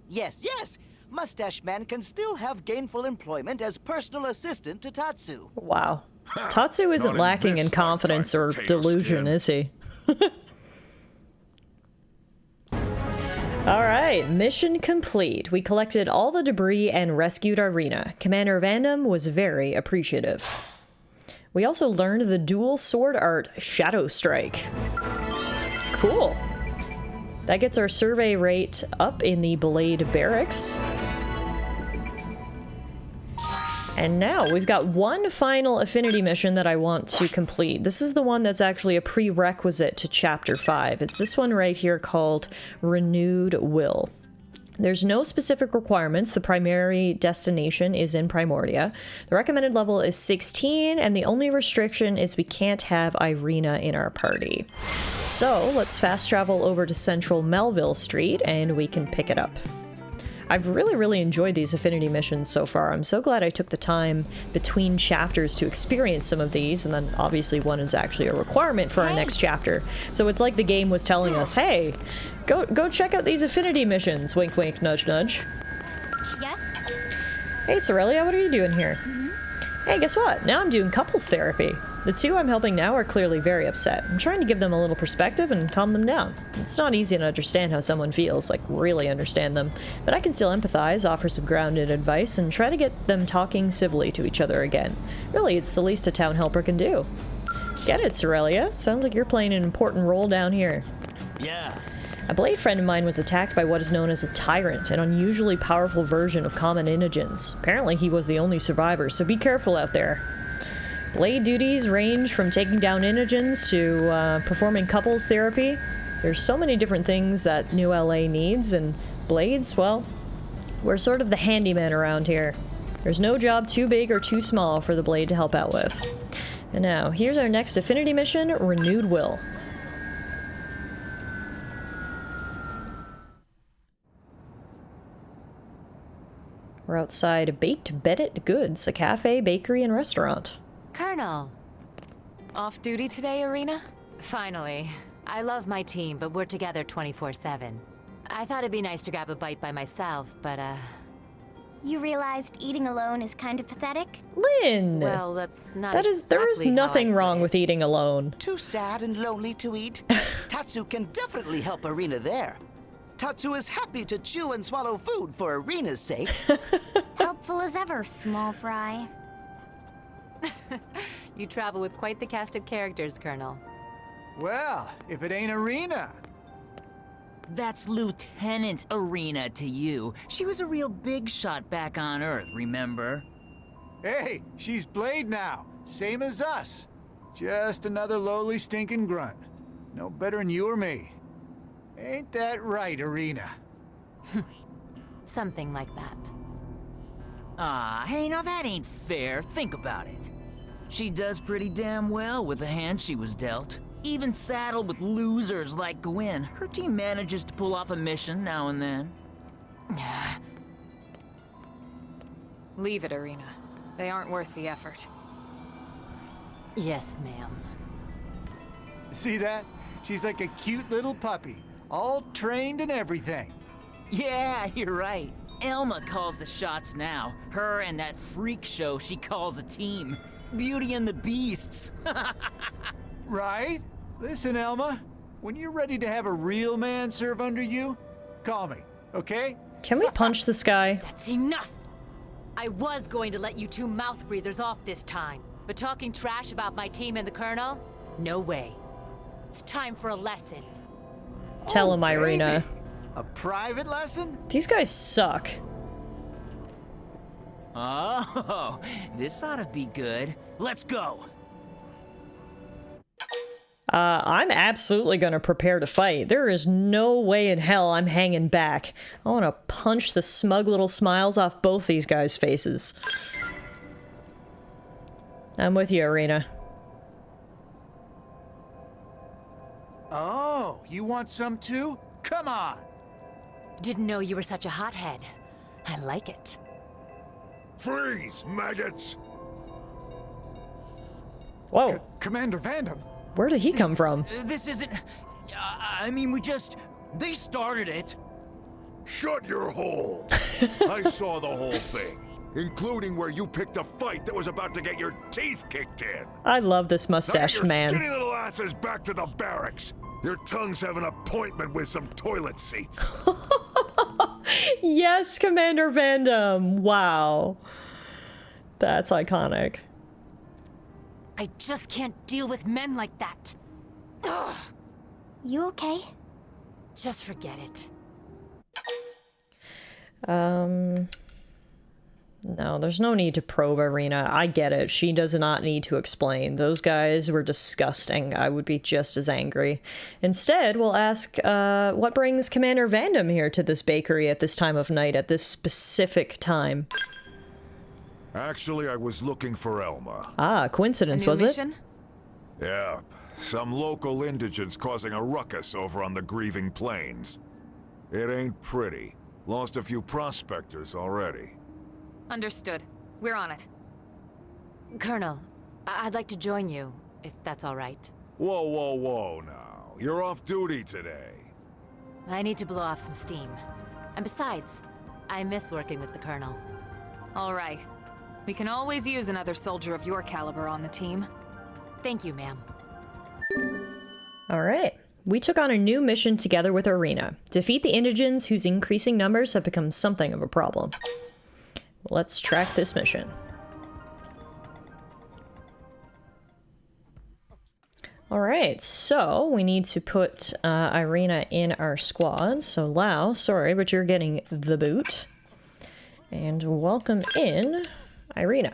Yes, yes! Mustache Man can still have gainful employment as personal assistant to Tatsu. Wow. Tatsu isn't lacking in confidence or delusion, is he? Alright, mission complete. We collected all the debris and rescued Arena. Commander Vandom was very appreciative. We also learned the dual sword art Shadow Strike. Cool. That gets our survey rate up in the Blade Barracks. And now we've got one final Affinity mission that I want to complete. This is the one that's actually a prerequisite to Chapter 5. It's this one right here called Renewed Will. There's no specific requirements. The primary destination is in Primordia. The recommended level is 16, and the only restriction is we can't have Irina in our party. So let's fast travel over to Central Melville Street, and we can pick it up. I've really enjoyed these Affinity missions so far. I'm so glad I took the time between chapters to experience some of these, and then obviously one is actually a requirement for our next chapter. So it's like the game was telling us, hey, go check out these Affinity missions. Wink, wink, nudge, nudge. Yes? Hey, Sorelia, what are you doing here? Hey, guess what? Now I'm doing couples therapy. The two I'm helping now are clearly very upset. I'm trying to give them a little perspective and calm them down. It's not easy to understand how someone feels, like really understand them, but I can still empathize, offer some grounded advice, and try to get them talking civilly to each other again. Really, it's the least a town helper can do. Get it, Sorelia? Sounds like you're playing an important role down here. Yeah. A Blade friend of mine was attacked by what is known as a tyrant, an unusually powerful version of common Inogens. Apparently he was the only survivor, so be careful out there. Blade duties range from taking down Inogens to performing couples therapy. There's so many different things that New LA needs, and Blades, well, we're sort of the handyman around here. There's no job too big or too small for the Blade to help out with. And now, here's our next Affinity mission, Renewed Will. We're outside Baked Bedit Goods, a cafe, bakery, and restaurant. Colonel. Off duty today, Arena? Finally. I love my team, but we're together 24/7. I thought it'd be nice to grab a bite by myself, but You realized eating alone is kind of pathetic? Lynn! Well, that's not there is nothing wrong with eating alone. Too sad and lonely to eat? Tatsu can definitely help Arena there. Tatsu is happy to chew and swallow food for Arena's sake. Helpful as ever, small fry. You travel with quite the cast of characters, Colonel. Well, if it ain't Arena. That's Lieutenant Arena to you. She was a real big shot back on Earth, remember? Hey, she's Blade now, same as us. Just another lowly stinking grunt. No better than you or me. Ain't that right, Arena? Something like that. Ah, hey, now that ain't fair. Think about it. She does pretty damn well with the hand she was dealt. Even saddled with losers like Gwen, her team manages to pull off a mission now and then. Leave it, Arena. They aren't worth the effort. Yes, ma'am. See that? She's like a cute little puppy, all trained and everything. Yeah, you're right. Elma calls the shots now. Her and that freak show she calls a team. Beauty and the Beasts. Right? Listen, Elma, when you're ready to have a real man serve under you, call me, okay? Can we punch this guy? That's enough! I was going to let you two mouth breathers off this time, but talking trash about my team and the Colonel? No way. It's time for a lesson. Tell him, Irina. A private lesson? These guys suck. Oh, this ought to be good. Let's go. I'm absolutely gonna prepare to fight. There is no way in hell I'm hanging back. I want to punch the smug little smiles off both these guys' faces. I'm with you, Arena. Oh, you want some too? Come on! Didn't know you were such a hothead. I like it. Freeze, maggots! Whoa. Commander Vandam. Where did he come from? This isn't... I mean, they started it. Shut your hole! I saw the whole thing, including where you picked a fight that was about to get your teeth kicked in. I love this mustached man. Skinny little asses back to the barracks. Your tongues have an appointment with some toilet seats. Yes, Commander Vandam. Wow. That's iconic. I just can't deal with men like that. Ugh. You okay? Just forget it. No, there's no need to probe Arena. I get it. She does not need to explain. Those guys were disgusting. I would be just as angry. Instead, we'll ask, what brings Commander Vandam here to this bakery at this time of night, at this specific time? Actually, I was looking for Elma. Ah, coincidence, was it? Yeah, some local indigents causing a ruckus over on the Grieving Plains. It ain't pretty. Lost a few prospectors already. Understood. We're on it. Colonel, I'd like to join you, if that's all right. Whoa, whoa, whoa now. You're off duty today. I need to blow off some steam. And besides, I miss working with the Colonel. All right. We can always use another soldier of your caliber on the team. Thank you, ma'am. All right. We took on a new mission together with Arena. Defeat the indigents whose increasing numbers have become something of a problem. Let's track this mission. Alright, so we need to put Irina in our squad. So Lau, sorry, but you're getting the boot. And welcome in Irina.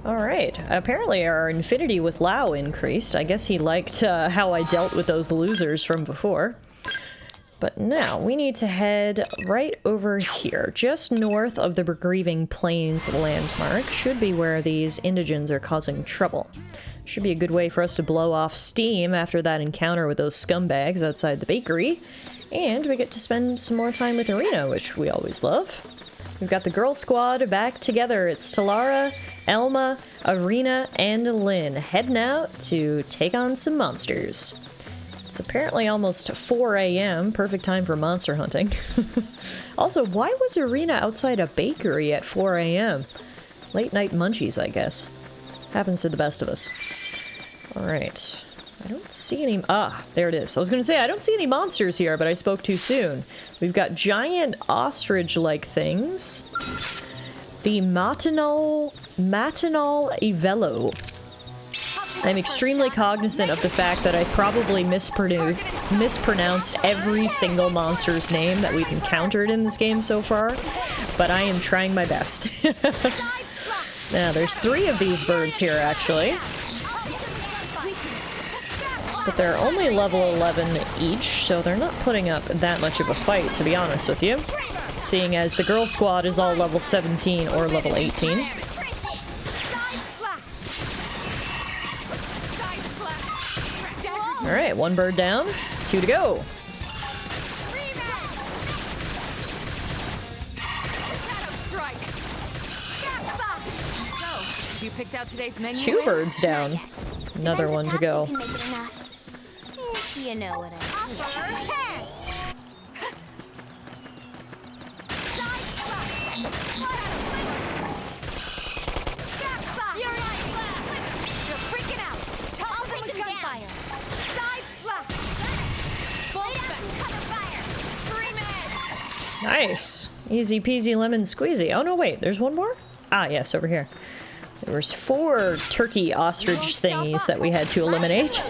Alright, apparently our affinity with Lau increased. I guess he liked how I dealt with those losers from before. But now, we need to head right over here, just north of the Grieving Plains landmark. Should be where these indigents are causing trouble. Should be a good way for us to blow off steam after that encounter with those scumbags outside the bakery. And we get to spend some more time with Arena, which we always love. We've got the girl squad back together. It's Tallara, Elma, Arena, and Lynn heading out to take on some monsters. It's apparently almost 4 a.m., perfect time for monster hunting. Also, why was Arena outside a bakery at 4 a.m.? Late night munchies, I guess. Happens to the best of us. Alright. I don't see any... Ah, there it is. I was gonna say, I don't see any monsters here, but I spoke too soon. We've got giant ostrich-like things. The Matinal Evelo. I'm extremely cognizant of the fact that I probably mispronounced every single monster's name that we've encountered in this game so far, but I am trying my best. Now, there's 3 of these birds here, actually. But they're only level 11 each, so they're not putting up that much of a fight, to be honest with you. Seeing as the girl squad is all level 17 or level 18. Alright, 1 bird down, 2 to go. You picked out today's menu. 2 birds down. Another Depends one if to go. Tatsu can make it or not. If you know what I mean. You're freaking out. I'll take them gunfire. Side slap. Scream it. Nice. Easy peasy lemon squeezy. Oh no, wait, there's one more? Ah, yes, over here. There was 4 turkey ostrich thingies that we had to eliminate.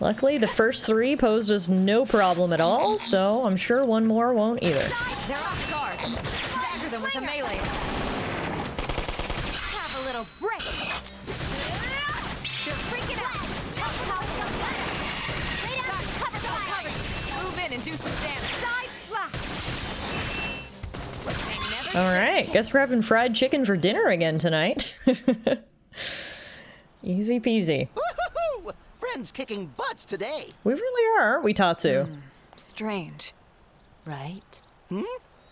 Luckily, the first 3 posed us no problem at all, so I'm sure one more won't either. They're off guard. Stagger them with a melee. Have a little break. You're freaking out. Move in and do some damage. Side slap. Alright, guess we're having fried chicken for dinner again tonight. Easy peasy. Woohoo! Friends kicking butts today. We really are, aren't we, Tatsu? Strange. Right?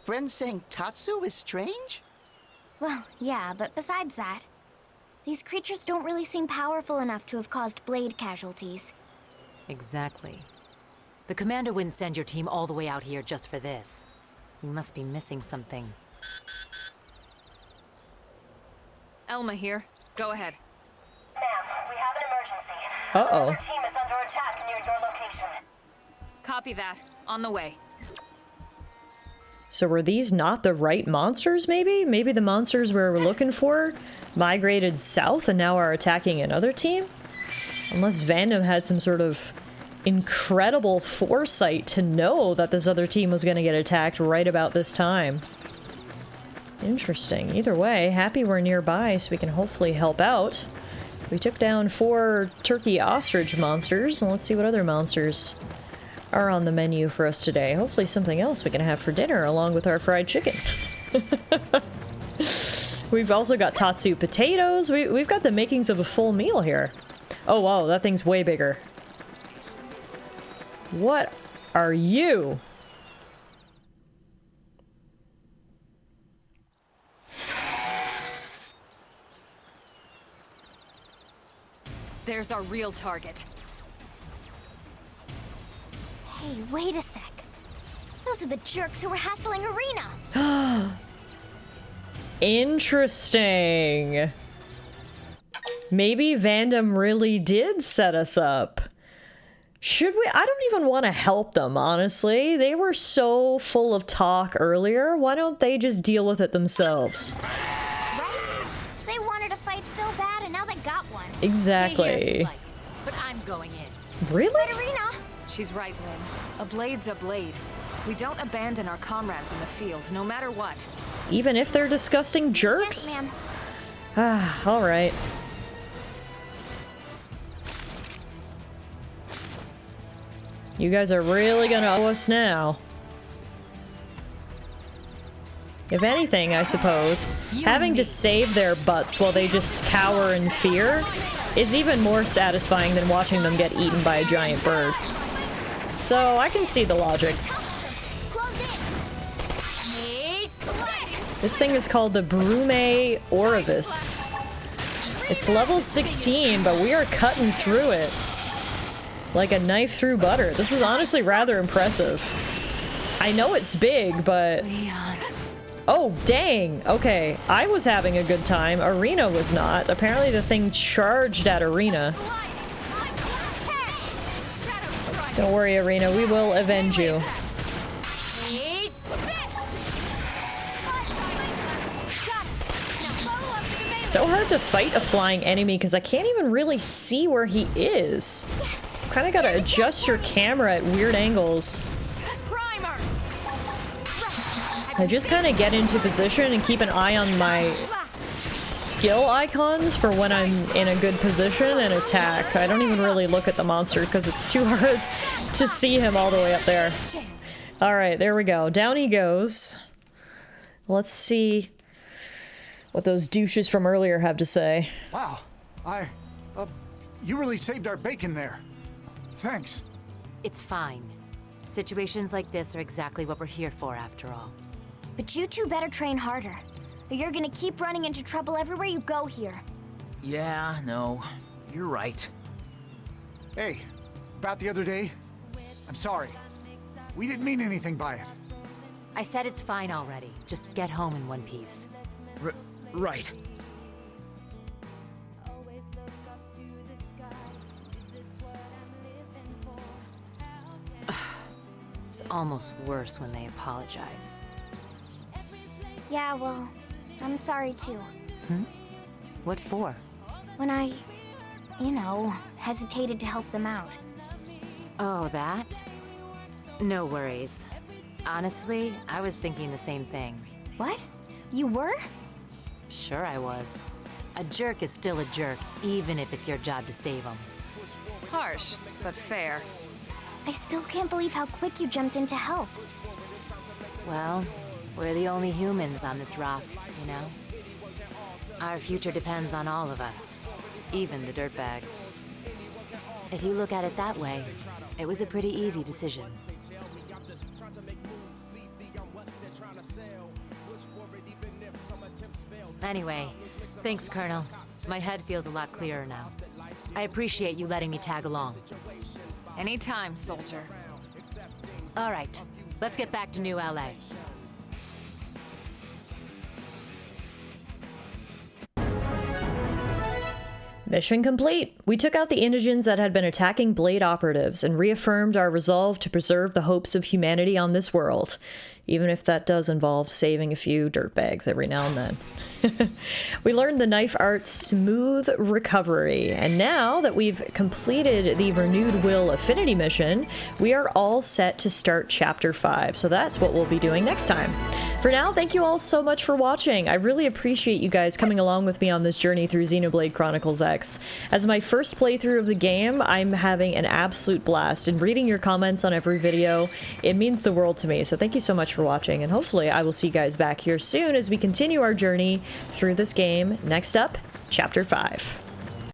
Friends saying Tatsu is strange? Well, yeah, but besides that, these creatures don't really seem powerful enough to have caused blade casualties. Exactly. The commander wouldn't send your team all the way out here just for this. We must be missing something. Elma here. Go ahead. Ma'am, we have an emergency. Uh-oh. Our team is under attack near your location. Copy that. On the way. So were these not the right monsters, maybe? Maybe the monsters we were looking for migrated south and now are attacking another team? Unless Vandom had some sort of incredible foresight to know that this other team was going to get attacked right about this time. Interesting. Either way, happy we're nearby so we can hopefully help out. We took down 4 turkey ostrich monsters, and let's see what other monsters are on the menu for us today. Hopefully something else we can have for dinner along with our fried chicken. We've also got Tatsu potatoes. We've got the makings of a full meal here. Oh wow, that thing's way bigger. What are you? There's our real target. Hey, wait a sec. Those are the jerks who were hassling Arena. Interesting. Maybe Vandom really did set us up. Should we? I don't even want to help them, honestly. They were so full of talk earlier. Why don't they just deal with it themselves? Right? They wanted a fight so bad, and now they got one. Exactly. Stay here if you like, but I'm going in. Really? But Arena! She's right, Lynn. A blade's a blade. We don't abandon our comrades in the field, no matter what. Even if they're disgusting jerks? Yes, ma'am. Ah, alright. You guys are really gonna owe us now. If anything, I suppose, having to save their butts while they just cower in fear is even more satisfying than watching them get eaten by a giant bird. So I can see the logic. This thing is called the Brume Orivis. It's level 16, but we are cutting through it like a knife through butter. This is honestly rather impressive. I know it's big, but... Oh, dang! Okay, I was having a good time. Arena was not. Apparently the thing charged at Arena. Don't worry, Arena. We will avenge you. So hard to fight a flying enemy because I can't even really see where he is. Kind of gotta adjust your camera at weird angles. I just kind of get into position and keep an eye on my skill icons for when I'm in a good position and attack. I don't even really look at the monster because it's too hard to see him all the way up there. Alright, there we go. Down he goes. Let's see what those douches from earlier have to say. Wow, you really saved our bacon there. Thanks. It's fine. Situations like this are exactly what we're here for, after all. But you two better train harder, or you're gonna keep running into trouble everywhere you go here. Yeah, no, you're right. Hey, about the other day, I'm sorry. We didn't mean anything by it. I said it's fine already. Just get home in one piece. Right. It's almost worse when they apologize. Yeah, well, I'm sorry too. What for? When I, you know, hesitated to help them out. Oh, that? No worries. Honestly, I was thinking the same thing. What? You were? Sure I was. A jerk is still a jerk, even if it's your job to save him. Harsh, but fair. I still can't believe how quick you jumped in to help. Well, we're the only humans on this rock, you know? Our future depends on all of us, even the dirtbags. If you look at it that way, it was a pretty easy decision. Anyway, thanks, Colonel. My head feels a lot clearer now. I appreciate you letting me tag along. Anytime, soldier. All right, let's get back to New LA. Mission complete. We took out the indigents that had been attacking Blade operatives and reaffirmed our resolve to preserve the hopes of humanity on this world, even if that does involve saving a few dirtbags every now and then. We learned the knife art's smooth recovery, and now that we've completed the Renewed Will Affinity mission, we are all set to start Chapter 5, so that's what we'll be doing next time. For now, thank you all so much for watching. I really appreciate you guys coming along with me on this journey through Xenoblade Chronicles X. As my first playthrough of the game, I'm having an absolute blast, and reading your comments on every video, it means the world to me, so thank you so much for watching, and hopefully I will see you guys back here soon as we continue our journey through this game. Next up, Chapter 5.